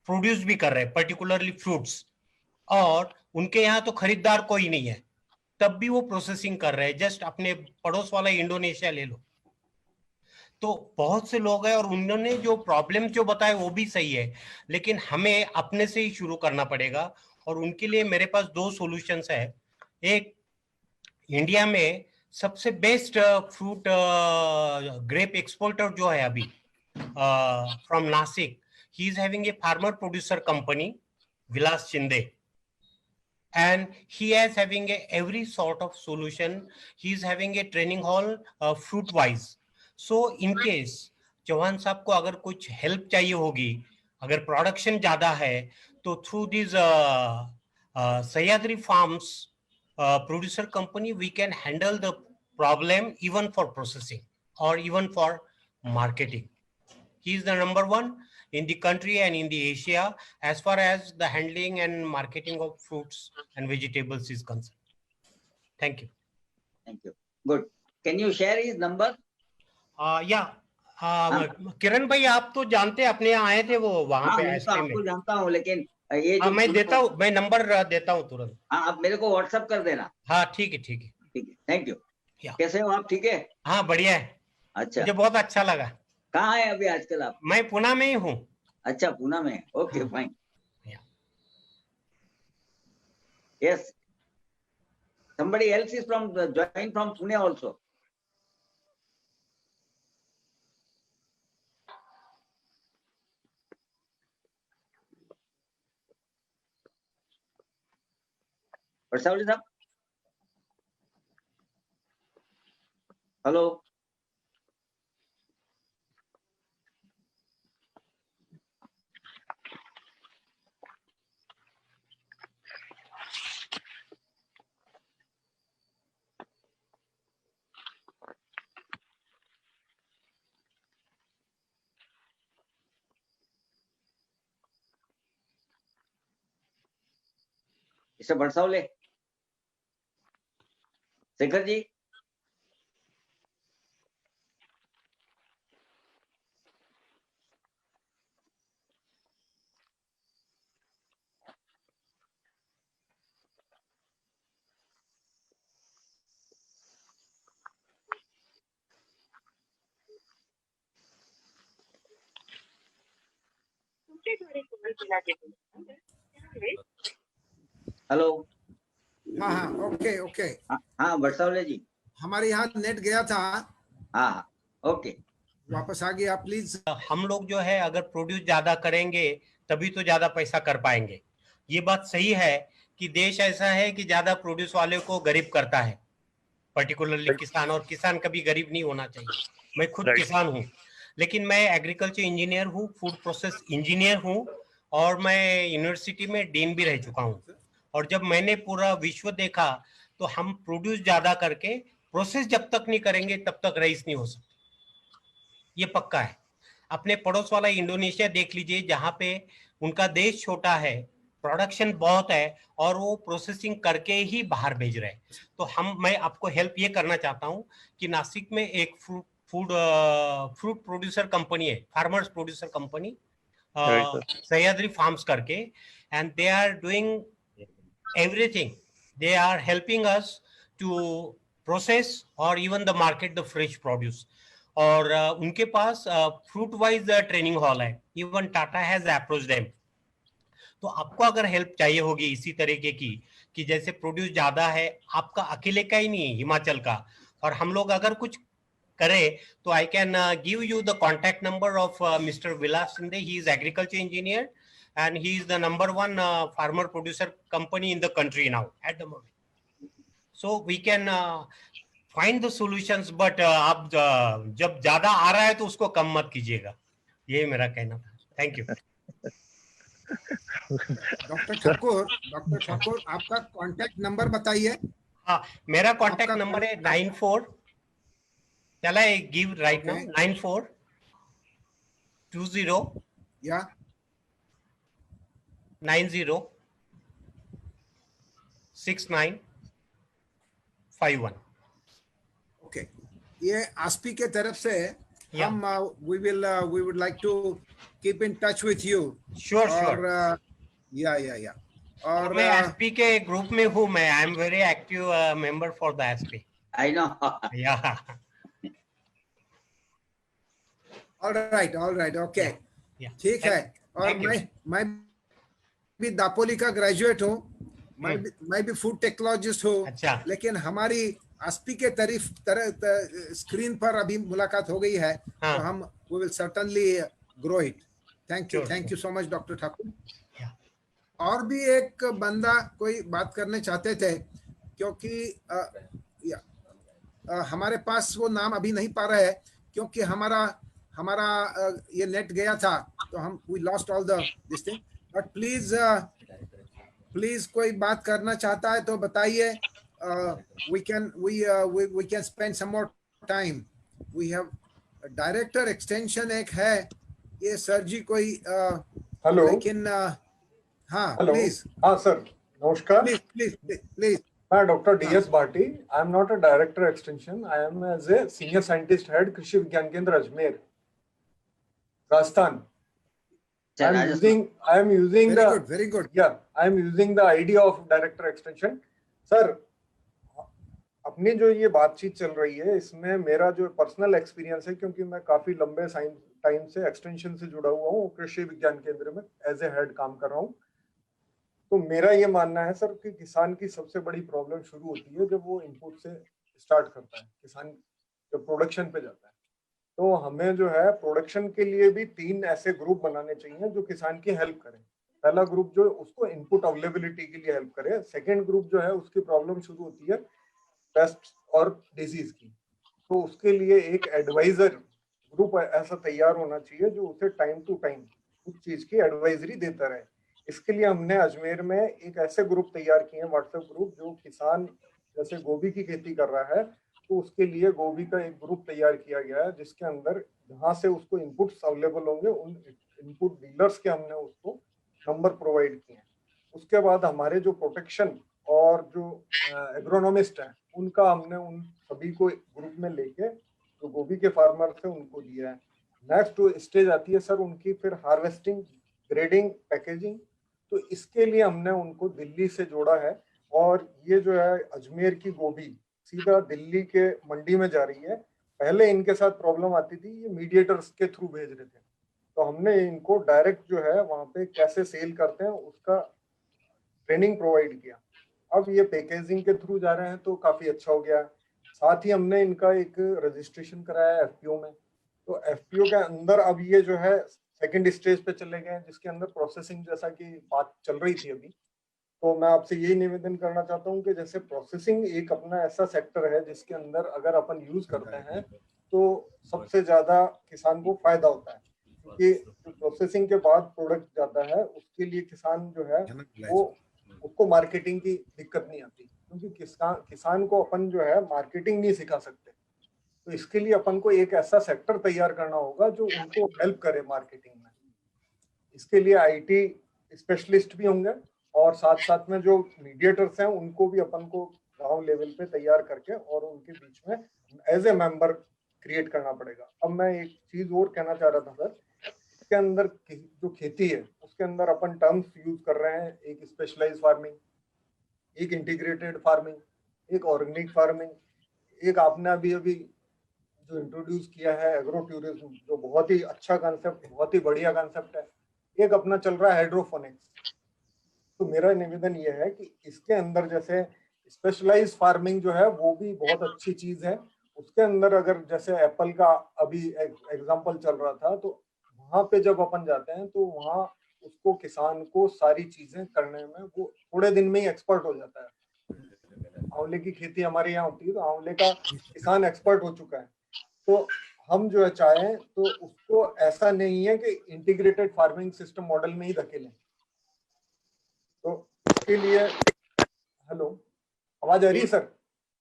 प्रोड्यूस भी कर रहे हैं, पर्टिकुलरली फ्रूट्स, और उनके यहाँ तो खरीदार कोई नहीं है, तब भी वो प्रोसेसिंग कर रहे हैं। जस्ट अपने पड़ोस वाला इंडोनेशिया ले लो, तो बहुत से लोग हैं और उन्होंने जो प्रॉब्लम जो बताए वो भी सही है, लेकिन हमें अपने से ही शुरू करना पड़ेगा। और उनके लिए मेरे पास 2 सॉल्यूशंस है। एक, इंडिया में सबसे बेस्ट फ्रूट ग्रेप एक्सपोर्टर जो है अभी from Nashik, he is having a farmer producer company Vilas Shinde. And he is having every sort of solution. He is having a training hall fruit wise. So in case Chauhan साहब को अगर कुछ help चाहिए होगी, अगर प्रोडक्शन ज्यादा है, तो through this Sahyadri Farms producer company, we can handle the problem even for processing or even for marketing. He is the number one in the country and in the Asia as far as the handling and marketing of fruits and vegetables is concerned. Thank you. Thank you. Good. Can you share his number? Yeah. किरण भाई, आप तो जानते हैं, अपने यहाँ आए थे वो वहाँ पे मैं तो आपको जानता हूँ, लेकिन ये जो मैं देता हूँ, मैं नंबर देता हूँ तुरंत। हाँ, आप मेरे को व्हाट्सएप कर देना। हाँ ठीक है, ठीक है, ठीक है, थैंक यू। कैसे हो आप? ठीक है? हाँ बढ़िया है। अच्छा, मुझे बहुत अच्छा लगा। कहाँ है अभी आजकल आप? मैं पुणे में ही हूँ। अच्छा, पुणे में। Okay, fine. Yes, somebody else is joined from Pune also. Varsavali sir. Hello. Mr. Varsavali. Shekhar ji, hello. हाँ हाँ, ओके ओके। हाँ वर्षावले जी, हमारे यहाँ नेट गया था। हाँ ओके, वापस आ गया प्लीज। हम लोग जो है अगर प्रोड्यूस ज्यादा करेंगे तभी तो ज्यादा पैसा कर पाएंगे। ये बात सही है कि देश ऐसा है कि ज्यादा प्रोड्यूस वाले को गरीब करता है, पर्टिकुलरली किसान, और किसान कभी गरीब नहीं होना चाहिए। मैं खुद किसान हूँ, लेकिन मैं एग्रीकल्चर इंजीनियर हूँ, फूड प्रोसेस इंजीनियर हूँ, और मैं यूनिवर्सिटी में डीन भी रह चुका हूँ। और जब मैंने पूरा विश्व देखा तो हम प्रोड्यूस ज्यादा करके प्रोसेस जब तक नहीं करेंगे तब तक रईस नहीं हो सकते, ये पक्का है। अपने पड़ोस वाला इंडोनेशिया देख लीजिए, जहां पे उनका देश छोटा है, प्रोडक्शन बहुत है, और वो प्रोसेसिंग करके ही बाहर भेज रहे हैं। तो मैं आपको हेल्प ये करना चाहता हूँ कि नासिक में एक फ्रूट प्रोड्यूसर कंपनी है, farmers producer company, Sahyadri farms करके, and they are doing everything. They are helping us to process or even the market the fresh produce. और उनके पास फ्रूट वाइज ट्रेनिंग हॉल है, even Tata has approached them. तो आपको अगर help चाहिए होगी इसी तरीके की, कि जैसे प्रोड्यूस ज्यादा है, आपका अकेले का ही नहीं, हिमाचल का, और हम लोग अगर कुछ करें तो I can give you the contact number of mister Vilas Shinde. He is agriculture engineer and he is the number one farmer producer company in the country now at the moment. So we can find the solutions, but आप जब ज्यादा आ रहा है तो उसको कम मत कीजिएगा, ये मेरा कहना था। Thank you. डॉक्टर ठाकुर, आपका कॉन्टैक्ट नंबर बताइए। हाँ, मेरा कॉन्टैक्ट नंबर है 94, चला है गिव राइट नाउ, 9420 या 906951। ओके, ये आस्पी के तरफ से हम we would like to keep in touch with you. Sure. या और मैं एसपी के ग्रुप में हूँ, मैं I am very active member for the SP. I know. या ऑल राइट ओके, ठीक है। और मैं भी दापोली का ग्रेजुएट हूँ, मैं भी फूड टेक्नोलॉजिस्ट हूँ। अच्छा। लेकिन हमारी आस्पी के स्क्रीन पर अभी मुलाकात हो गई है। तो हम we will certainly grow it. Thank you so much, Dr. Thakur. और भी एक बंदा कोई बात करने चाहते थे, क्योंकि हमारे पास वो नाम अभी नहीं पा रहे हैं, क्योंकि हमारा हमारा ये नेट गया था, तो हम we lost all the this thing. But please कोई बात करना चाहता है तो बताइए। We can spend some more time. We have director extension एक है, ये सर जी कोई हेलो, लेकिन हाँ हेलो, प्लीज, हाँ सर, नमस्कार। Please please please. मैं doctor DS Bhati. I am not a director extension, I am as a senior scientist head Krishi Vigyan Kendra Ajmer, Rajasthan. I am using very good. Yeah, I am using the idea of director extension. Sir, अपनी जो ये बातचीत चल रही है, इसमें मेरा जो पर्सनल एक्सपीरियंस है, क्योंकि मैं काफी लंबे टाइम से एक्सटेंशन से जुड़ा हुआ हूँ, कृषि विज्ञान केंद्र में एज ए हेड काम कर रहा हूँ। तो मेरा ये मानना है सर कि किसान की सबसे बड़ी प्रॉब्लम शुरू होती है जब वो इनपुट से स्टार्ट करता है, किसान जब प्रोडक्शन पे जाता है। तो हमें जो है प्रोडक्शन के लिए भी 3 ऐसे ग्रुप बनाने चाहिए जो किसान की हेल्प करें। पहला ग्रुप जो उसको इनपुट अवेलेबिलिटी के लिए हेल्प करे। सेकंड ग्रुप जो है उसकी प्रॉब्लम शुरू होती है पेस्ट और डिजीज की, तो उसके लिए एक एडवाइजर ग्रुप ऐसा तैयार होना चाहिए जो उसे टाइम टू टाइम उस चीज की एडवाइजरी देता रहे। इसके लिए हमने अजमेर में एक ऐसे ग्रुप तैयार किए हैं, व्हाट्सएप ग्रुप, जो किसान जैसे गोभी की खेती कर रहा है तो उसके लिए गोभी का एक ग्रुप तैयार किया गया है, जिसके अंदर जहाँ से उसको इनपुट्स अवेलेबल होंगे उन इनपुट डीलर्स के हमने उसको नंबर प्रोवाइड किए हैं। उसके बाद हमारे जो प्रोटेक्शन और जो एग्रोनॉमिस्ट हैं उनका हमने उन सभी को ग्रुप में लेके जो गोभी के फार्मर थे उनको दिया है। नेक्स्ट स्टेज आती है सर उनकी फिर हार्वेस्टिंग, ग्रेडिंग, पैकेजिंग। तो इसके लिए हमने उनको दिल्ली से जोड़ा है, और ये जो है अजमेर की गोभी सीधा दिल्ली के मंडी में जा रही है। पहले इनके साथ प्रॉब्लम आती थी, ये मीडिएटर्स के थ्रू भेज रहे थे, तो हमने इनको डायरेक्ट जो है वहां पे कैसे सेल करते हैं उसका ट्रेनिंग प्रोवाइड किया। अब ये पैकेजिंग के थ्रू जा रहे हैं तो काफी अच्छा हो गया। साथ ही हमने इनका एक रजिस्ट्रेशन कराया FPO में, तो FPO के अंदर अब ये जो है सेकेंड स्टेज पे चले गए, जिसके अंदर प्रोसेसिंग जैसा की बात चल रही थी अभी। तो मैं आपसे यही निवेदन करना चाहता हूँ कि जैसे प्रोसेसिंग एक अपना ऐसा सेक्टर है जिसके अंदर अगर अपन यूज करते हैं तो सबसे ज्यादा किसान को फायदा होता है, क्योंकि जो प्रोसेसिंग के बाद प्रोडक्ट जाता है उसके लिए किसान जो है वो उसको मार्केटिंग की दिक्कत नहीं आती, क्योंकि किसान को अपन जो है मार्केटिंग नहीं सिखा सकते। तो इसके लिए अपन को एक ऐसा सेक्टर तैयार करना होगा जो उनको हेल्प करे मार्केटिंग में। इसके लिए IT स्पेशलिस्ट भी होंगे, और साथ साथ में जो मीडिएटर्स हैं उनको भी अपन को गांव लेवल पे तैयार करके और उनके बीच में एज ए मेंबर क्रिएट करना पड़ेगा। अब मैं एक चीज और कहना चाह रहा था सर, इसके अंदर जो खेती है उसके अंदर अपन टर्म्स यूज कर रहे हैं, एक स्पेशलाइज्ड फार्मिंग, एक इंटीग्रेटेड फार्मिंग, एक ऑर्गेनिक फार्मिंग, एक आपने अभी जो इंट्रोड्यूस किया है एग्रो टूरिज्म, जो बहुत ही अच्छा कॉन्सेप्ट, बहुत ही बढ़िया कॉन्सेप्ट है। एक अपना चल रहा है हाइड्रोफोनिक्स। तो मेरा निवेदन ये है कि इसके अंदर जैसे स्पेशलाइज्ड फार्मिंग जो है वो भी बहुत अच्छी चीज है। उसके अंदर अगर जैसे एप्पल का अभी एग्जांपल चल रहा था, तो वहां पे जब अपन जाते हैं तो वहाँ उसको किसान को सारी चीजें करने में वो थोड़े दिन में ही एक्सपर्ट हो जाता है। आंवले की खेती हमारे यहाँ होती है, तो आंवले का किसान एक्सपर्ट हो चुका है। तो हम जो है चाहें तो उसको ऐसा नहीं है कि इंटीग्रेटेड फार्मिंग सिस्टम मॉडल में ही धकेलें। तो इसके लिए हेलो, आवाज आ रही है सर?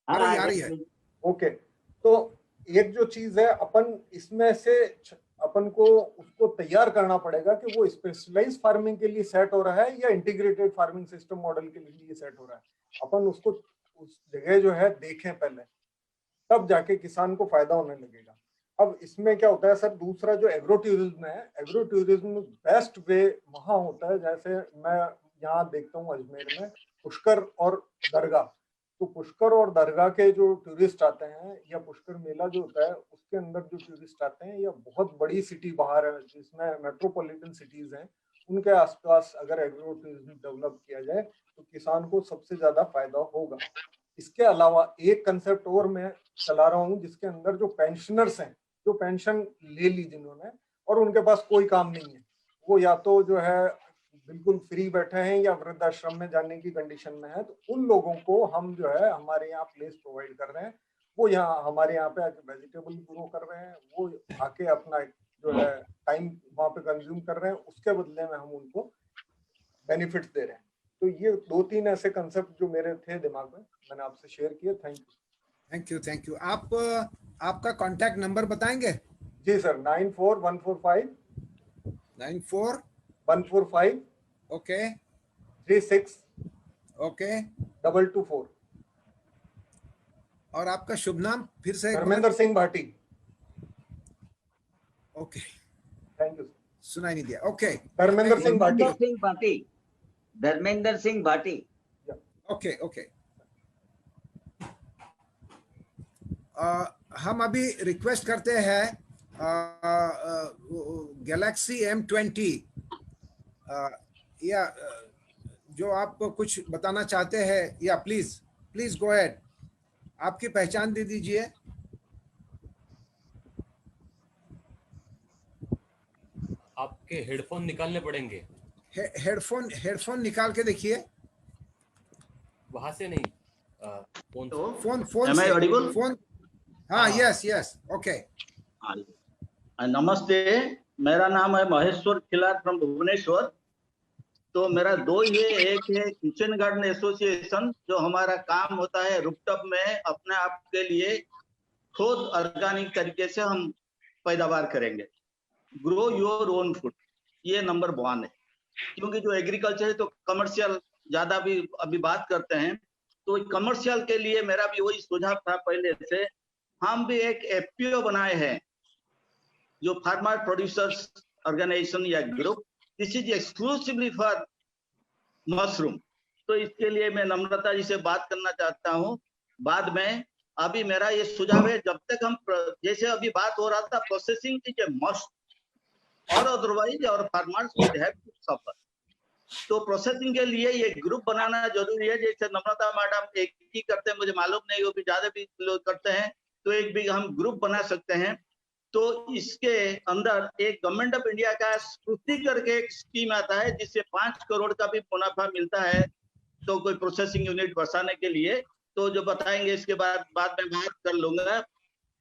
आ रही है। ओके, तो एक जो चीज है अपन इसमें से अपन को उसको तैयार करना पड़ेगा कि वो स्पेशलाइज्ड फार्मिंग के लिए सेट हो रहा है या इंटीग्रेटेड फार्मिंग सिस्टम मॉडल के लिए सेट हो रहा है। अपन उसको उस जगह जो है देखें पहले, तब जाके किसान को फायदा होने लगेगा। अब इसमें क्या होता है सर, दूसरा जो एग्रो टूरिज्म है, एग्रो टूरिज्म बेस्ट वे वहां होता है। जैसे मैं यहाँ देखता हूँ अजमेर में पुष्कर और दरगाह, तो पुष्कर और दरगाह के जो टूरिस्ट आते हैं या पुष्कर मेला जो होता है उसके अंदर जो टूरिस्ट आते हैं, या बहुत बड़ी सिटी बाहर है जिसमें मेट्रोपॉलिटन सिटीज हैं, उनके आसपास अगर एग्रो टूरिज्म डेवलप किया जाए तो किसान को सबसे ज्यादा फायदा होगा। इसके अलावा एक कंसेप्ट और मैं चला रहा हूँ जिसके अंदर जो पेंशनर्स हैं, जो पेंशन ले ली जिन्होंने और उनके पास कोई काम नहीं है, वो या तो जो है बिल्कुल फ्री बैठे हैं या वृद्धाश्रम में जाने की कंडीशन में है, तो उन लोगों को हम जो है हमारे यहाँ प्लेस प्रोवाइड कर रहे हैं। वो यहाँ हमारे यहाँ पे आके वेजिटेबल ग्रो कर रहे हैं, वो आके अपना जो है टाइम वहाँ पे कंज्यूम कर रहे हैं, उसके बदले में हम उनको बेनिफिट्स दे रहे हैं। तो ये 2-3 ऐसे कंसेप्ट जो मेरे थे दिमाग में, मैंने आपसे शेयर किए। Thank you. Thank you, thank you. आप आपका कांटेक्ट नंबर बताएंगे? जी सर, 94-145 94 ओके 36 ओके 224। और आपका शुभ नाम फिर से? Dharmendra Singh Bhati. Okay, thank you. सुनाई नहीं दिया। Okay, Dharmendra Singh Bhati. Dharmendra Singh Bhati. Okay okay. हम अभी रिक्वेस्ट करते हैं गैलेक्सी M20 या जो आप कुछ बताना चाहते हैं, या प्लीज गो अहेड, आपकी पहचान दे दीजिए। आपके हेडफोन निकालने पड़ेंगे। हेडफोन निकाल के देखिए। वहां से नहीं, phone Am I audible? Phone. हाँ, यस ओके। नमस्ते, मेरा नाम है महेश्वर खिलार फ्रॉम भुवनेश्वर। तो मेरा दो ये, एक है किचन गार्डन एसोसिएशन, जो हमारा काम होता है रूफटॉप में अपने आप के लिए खुद ऑर्गेनिक तरीके से हम पैदावार करेंगे, ग्रो योर ओन फूड। ये नंबर 1 है, क्योंकि जो एग्रीकल्चर है तो कमर्शियल ज्यादा भी अभी बात करते हैं, तो कमर्शियल के लिए मेरा भी वही सुझाव था पहले से। हम भी एक FPO बनाए हैं, जो फार्मर प्रोड्यूसर्स ऑर्गेनाइजेशन या group, this is exclusively for mushroom. तो इसके लिए मैं नम्रता जी से बात करना चाहता हूँ बाद में। अभी मेरा ये सुझाव है, जब तक हम जैसे अभी बात हो रहा था प्रोसेसिंग इज ए मस्ट, और अदरवाइज और farmers would have to suffer. तो प्रोसेसिंग के लिए ये ग्रुप बनाना जरूरी है। जैसे नम्रता मैडम एक ही करते हैं, मुझे मालूम नहीं, वो भी ज्यादा भी लोग करते हैं, तो एक भी हम ग्रुप बना सकते हैं। तो इसके अंदर एक गवर्नमेंट ऑफ इंडिया का स्फूर्ति करके एक स्कीम आता है, जिससे 5 करोड़ का भी मुनाफा मिलता है, तो कोई प्रोसेसिंग यूनिट बसाने के लिए। तो जो बताएंगे इसके बाद में बात कर लूंगा।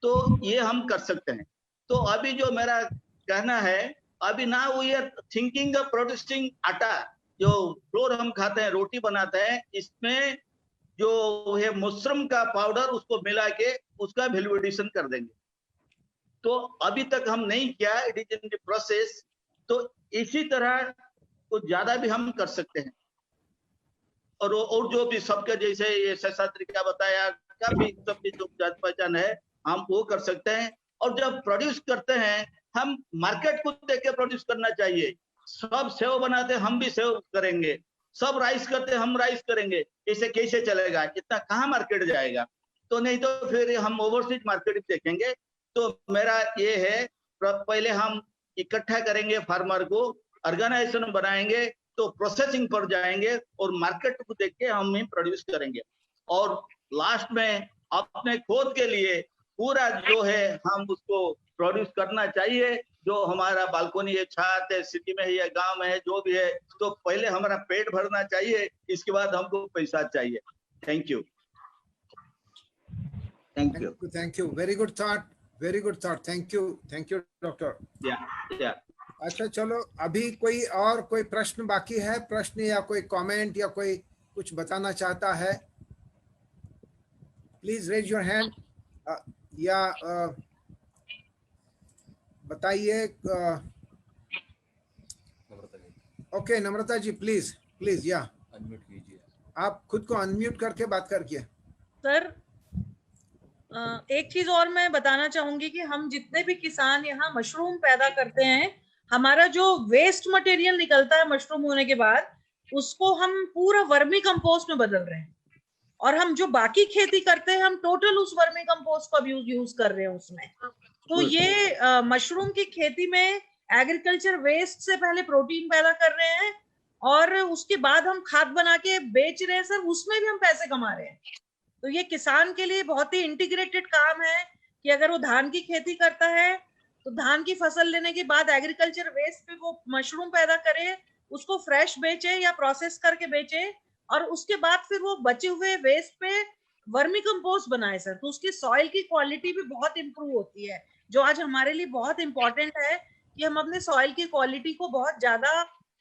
तो ये हम कर सकते हैं। तो अभी जो मेरा कहना है, अभी ना वो ये थिंकिंग ऑफ प्रोड्यूसिंग आटा, जो फ्लोर हम खाते हैं, रोटी बनाते हैं, इसमें जो है मशरूम का पाउडर उसको मिला के उसका वैल्यू एडिशन कर देंगे। तो अभी तक हम नहीं किया, it is in the process. तो इसी तरह कुछ ज्यादा भी हम कर सकते हैं। और जो भी सबके जैसे ये शास्त्री का बताया, काफी सबकी जो जान पहचान है, हम वो कर सकते हैं। और जब प्रोड्यूस करते हैं, हम मार्केट को देख के प्रोड्यूस करना चाहिए। सब सेव बनाते हम भी सेव करेंगे, सब राइस करते हम राइस करेंगे, इसे कैसे चलेगा? इतना कहाँ मार्केट जाएगा? तो नहीं तो फिर हम ओवरसीज मार्केट देखेंगे। तो मेरा ये है, पहले हम इकट्ठा करेंगे फार्मर को, ऑर्गेनाइजेशन बनाएंगे, तो प्रोसेसिंग पर जाएंगे और मार्केट को देख के हम ही प्रोड्यूस करेंगे। और लास्ट में अपने खुद के लिए पूरा जो है हम उसको प्रोड्यूस करना चाहिए। जो हमारा बालकोनी है, छत है, सिटी में है या गांव में है, जो भी है, तो पहले हमारा पेट भरना चाहिए, इसके बाद हमको पैसा चाहिए। Thank you. Thank you. Very good thought. Thank you doctor. अच्छा, चलो, अभी कोई प्रश्न बाकी है? प्रश्न या कोई कमेंट या कोई कुछ बताना चाहता है? प्लीज रेज योर हैंड या बताइए। ओके, नम्रता जी प्लीज या अनम्यूट कीजिए। आप खुद को अनम्यूट करके बात करिए। सर, एक चीज और मैं बताना चाहूंगी कि हम जितने भी किसान यहाँ मशरूम पैदा करते हैं, हमारा जो वेस्ट मटेरियल निकलता है मशरूम होने के बाद, उसको हम पूरा वर्मी कंपोस्ट में बदल रहे हैं। और हम जो बाकी खेती करते हैं, हम टोटल उस वर्मी कंपोस्ट का भी यूज कर रहे हैं उसमें। तो ये मशरूम की खेती में एग्रीकल्चर वेस्ट से पहले प्रोटीन पैदा कर रहे हैं, और उसके बाद हम खाद बना के बेच रहे हैं सर, उसमें भी हम पैसे कमा रहे हैं। तो ये किसान के लिए बहुत ही इंटीग्रेटेड काम है कि अगर वो धान की खेती करता है, तो धान की फसल लेने के बाद एग्रीकल्चर वेस्ट पे वो मशरूम पैदा करे, उसको फ्रेश बेचे या प्रोसेस करके बेचे, और उसके बाद फिर वो बचे हुए वेस्ट पे वर्मी कंपोस्ट बनाए सर, तो उसकी सॉइल की क्वालिटी भी बहुत इंप्रूव होती है, जो आज हमारे लिए बहुत इंपॉर्टेंट है कि हम अपने सॉइल की क्वालिटी को बहुत ज्यादा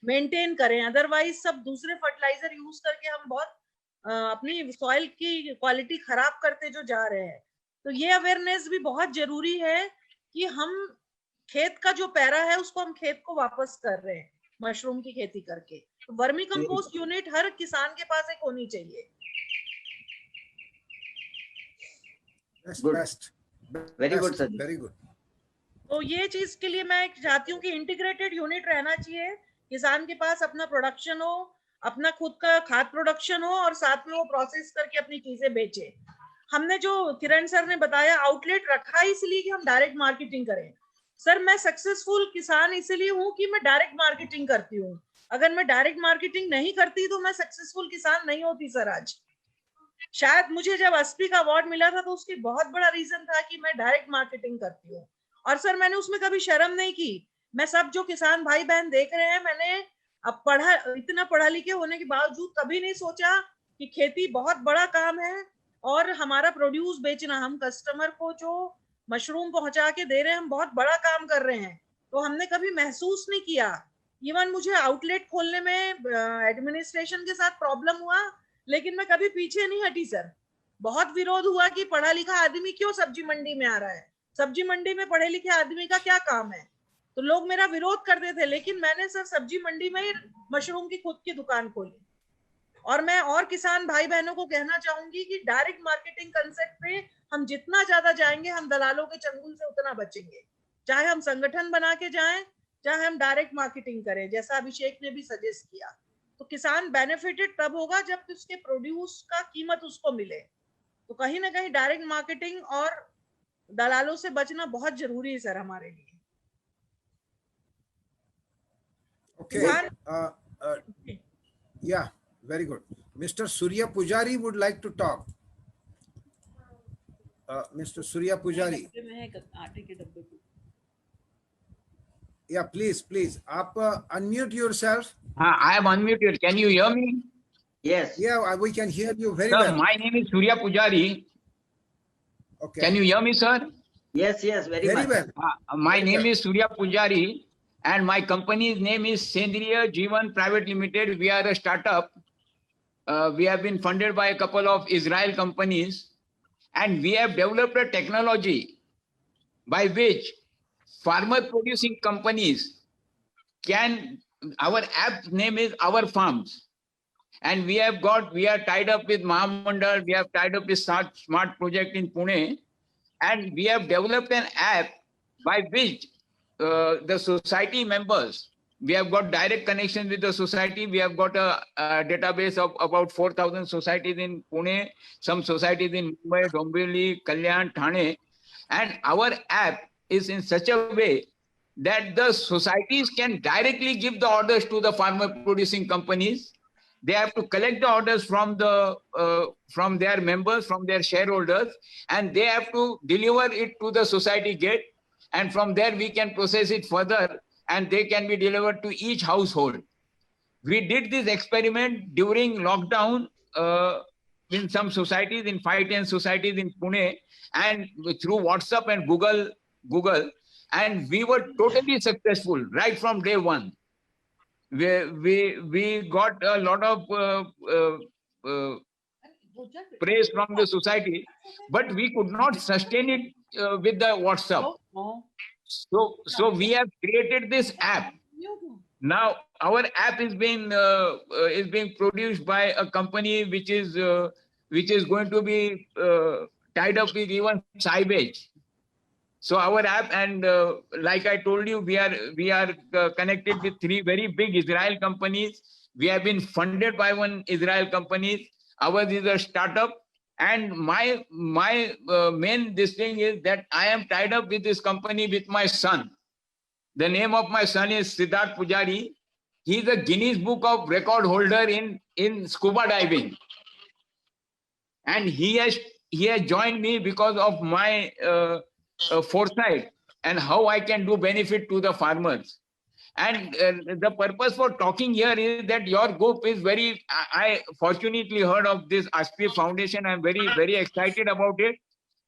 मेंटेन करें। अदरवाइज सब दूसरे फर्टिलाइजर यूज करके हम बहुत अपनी सॉइल की क्वालिटी खराब करते जो जा रहे हैं। तो ये अवेयरनेस भी बहुत जरूरी है कि हम खेत का जो पैरा है उसको हम खेत को वापस कर रहे हैं मशरूम की खेती करके। तो वर्मी कंपोस्ट यूनिट हर किसान के पास एक होनी चाहिए। Very good sir, very good. तो ये चीज के लिए मैं चाहती हूँ कि इंटीग्रेटेड यूनिट रहना चाहिए, किसान के पास अपना प्रोडक्शन हो, अपना खुद का खाद प्रोडक्शन हो, और साथ में वो प्रोसेस करके अपनी चीजें बेचे। हमने जो किरण सर ने बताया आउटलेट रखा इसलिए कि हम डायरेक्ट मार्केटिंग करें। सर मैं सक्सेसफुल किसान इसलिए हूँ कि मैं डायरेक्ट मार्केटिंग करती हूँ। अगर मैं डायरेक्ट मार्केटिंग नहीं करती तो मैं सक्सेसफुल किसान नहीं होती सर। आज शायद मुझे जब एसपी का अवार्ड मिला था तो उसकी बहुत बड़ा रीजन था कि मैं डायरेक्ट मार्केटिंग करती हूँ, और सर मैंने उसमें कभी शर्म नहीं की। मैं सब जो किसान भाई बहन देख रहे हैं, मैंने अब इतना पढ़ा लिखे होने के बावजूद कभी नहीं सोचा कि खेती बहुत बड़ा काम है और हमारा प्रोड्यूस बेचना, हम कस्टमर को जो मशरूम पहुंचा के दे रहे हैं हम बहुत बड़ा काम कर रहे हैं। तो हमने कभी महसूस नहीं किया। इवन मुझे आउटलेट खोलने में एडमिनिस्ट्रेशन के साथ प्रॉब्लम हुआ, लेकिन मैं कभी पीछे नहीं हटी सर। बहुत विरोध हुआ कि पढ़ा लिखा आदमी क्यों सब्जी मंडी में आ रहा है, सब्जी मंडी में पढ़े लिखे आदमी का क्या काम है, तो लोग मेरा विरोध करते थे। लेकिन मैंने सर सब्जी मंडी में ही मशरूम की खुद की दुकान खोली। और मैं और किसान भाई बहनों को कहना चाहूंगी कि डायरेक्ट मार्केटिंग कंसेप्ट पे हम जितना ज्यादा जाएंगे हम दलालों के चंगुल से उतना बचेंगे। चाहे हम संगठन बना के जाएं, चाहे हम डायरेक्ट मार्केटिंग करें, जैसा अभिषेक ने भी सजेस्ट किया। तो किसान बेनिफिटेड तब होगा जब उसके प्रोड्यूस का कीमत उसको मिले। तो कहीं ना कहीं डायरेक्ट मार्केटिंग और दलालों से बचना बहुत जरूरी है सर हमारे लिए। Okay. Yeah, very good. Mr. Surya Pujari would like to talk. Mr. Surya Pujari. Yeah, please. आप unmute yourself. I am unmuted. Can you hear me? Yes. Yeah, we can hear you very Sir, well. my name is Surya Pujari. Okay. Can you hear me, sir? Yes, very Very much. well. My Very name well. is Surya Pujari, and my company's name is Sendriya Jeevan Private Limited. We are a startup. We have been funded by a couple of Israel companies, and we have developed a technology by which farmer producing companies can, our app name is Our Farms. And we are tied up with Mahamandal, we have tied up with Smart Project in Pune, and we have developed an app by which the society members, we have got direct connection with the society. We have got a database of about 4,000 societies in Pune, some societies in Mumbai, Dombivli, Kalyan, Thane. And our app is in such a way that the societies can directly give the orders to the farmer producing companies. They have to collect the orders from their members, from their shareholders, and they have to deliver it to the society gate. And from there we can process it further, and they can be delivered to each household. We did this experiment during lockdown in some societies, in 5-10 societies in Pune, and through WhatsApp and Google, and we were totally successful right from day one. We got a lot of praise from the society, but we could not sustain it with the WhatsApp. So we have created this app. Now our app is being produced by a company which is going to be tied up with even Sybase. So our app, and like I told you, we are connected with 3 very big Israel companies. We have been funded by one Israel company. Ours is a startup, and my main this thing is that I am tied up with this company with my son. The name of my son is Siddharth Pujari. He is a Guinness Book of Record holder in scuba diving, and he has joined me because of my foresight and how I can do benefit to the farmers. And the purpose for talking here is that your group is very, I fortunately heard of this ASPI Foundation. I'm very, very excited about it.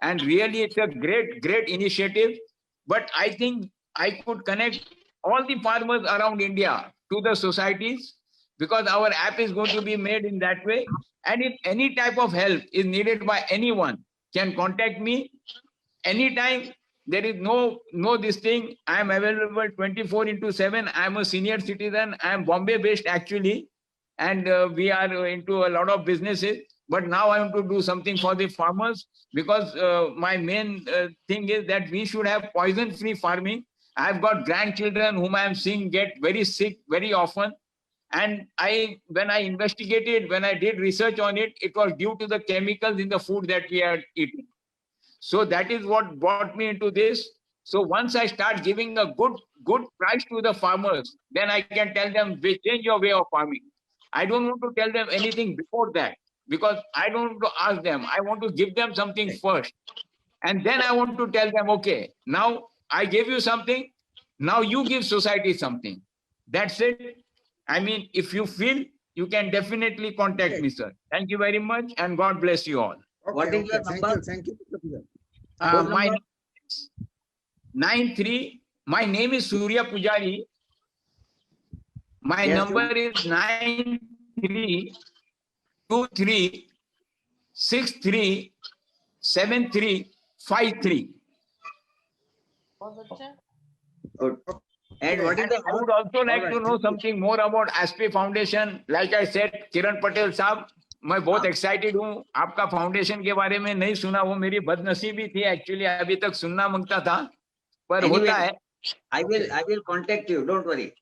And really it's a great initiative. But I think I could connect all the farmers around India to the societies, because our app is going to be made in that way. And if any type of help is needed by anyone, can contact me anytime. There is no this thing. I am available 24/7. I am a senior citizen. I am Bombay based actually. And we are into a lot of businesses. But now I want to do something for the farmers, because my main thing is that we should have poison-free farming. I've got grandchildren whom I am seeing get very sick very often. And when I investigated, when I did research on it, it was due to the chemicals in the food that we are eating. So that is what brought me into this. So once I start giving a good price to the farmers, then I can tell them, change your way of farming. I don't want to tell them anything before that, because I don't want to ask them. I want to give them something first. And then I want to tell them, okay, now I gave you something. Now you give society something. That's it. I mean, if you feel, you can definitely contact me, sir. Thank you very much, and God bless you all. What is your number? Thank you. My number is 93. My name is Surya Pujari. My number is 9323637353. Good. And what is the? I would also like to know something more about ASPI Foundation. Like I said, Kiran Patel साहब, मैं बहुत excited हूँ. आपका foundation के बारे में नहीं सुना, वो मेरी बदनसीबी थी एक्चुअली. अभी तक सुनना मांगता था, पर होता है. I will contact you. Don't worry.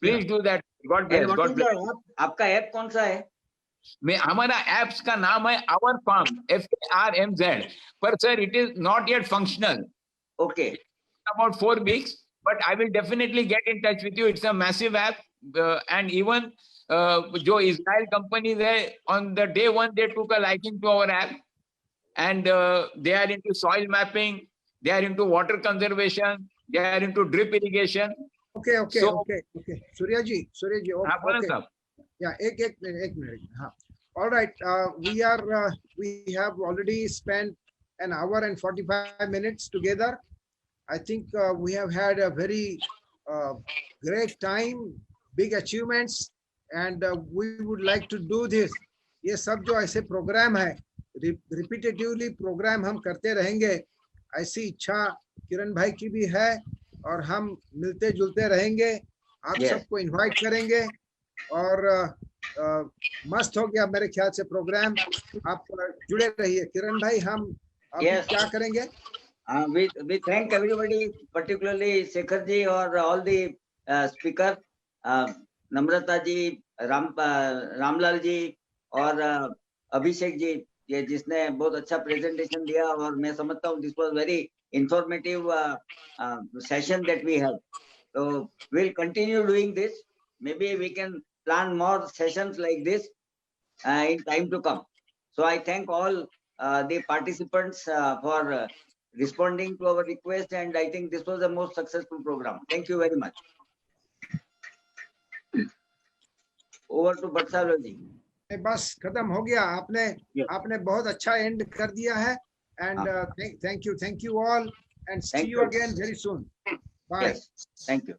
Please do that. God bless. God bless. आपका ऐप कौन सा है? हमारा एप्स का नाम है Our Farm, FARMZ. पर sir, it is not yet functional. Okay. About 4 weeks. But I will definitely get in touch with you. It's a massive app, and even जो Israel companies है, on the day one they took a liking to our app, and they are into soil mapping, they are into water conservation, they are into drip irrigation. Okay. Surya ji. Okay. Yeah, एक minute. All right. We have already spent an hour and 45 minutes together. I think we have had a very great time, big achievements, and we would like to do this. ये सब जो ऐसे programme है, repetitively programme हम करते रहेंगे. ऐसी इच्छा किरण भाई की भी है, और हम मिलते जुलते रहेंगे. आप सबको इनवाइट करेंगे, और मस्त हो गया मेरे ख्याल से प्रोग्राम. आप जुड़े रहिए. किरण भाई, हम क्या करेंगे? We thank everybody, particularly Shekhar ji or all the speaker, Namrata ji, Ramlal ji और अभिषेक जी, ये जिसने बहुत अच्छा प्रेजेंटेशन दिया, और मैं समझता हूँ this was very informative session that we have. So we'll continue doing this. Maybe we can plan more sessions like this in time to come. So I thank all the participants for responding to our request, and I think this was the most successful program. Thank you very much. Over to Batsalwal ji. बस खत्म हो गया. आपने बहुत अच्छा and कर दिया है, and thank you all, and see you again very soon. Bye. Yes. Thank you.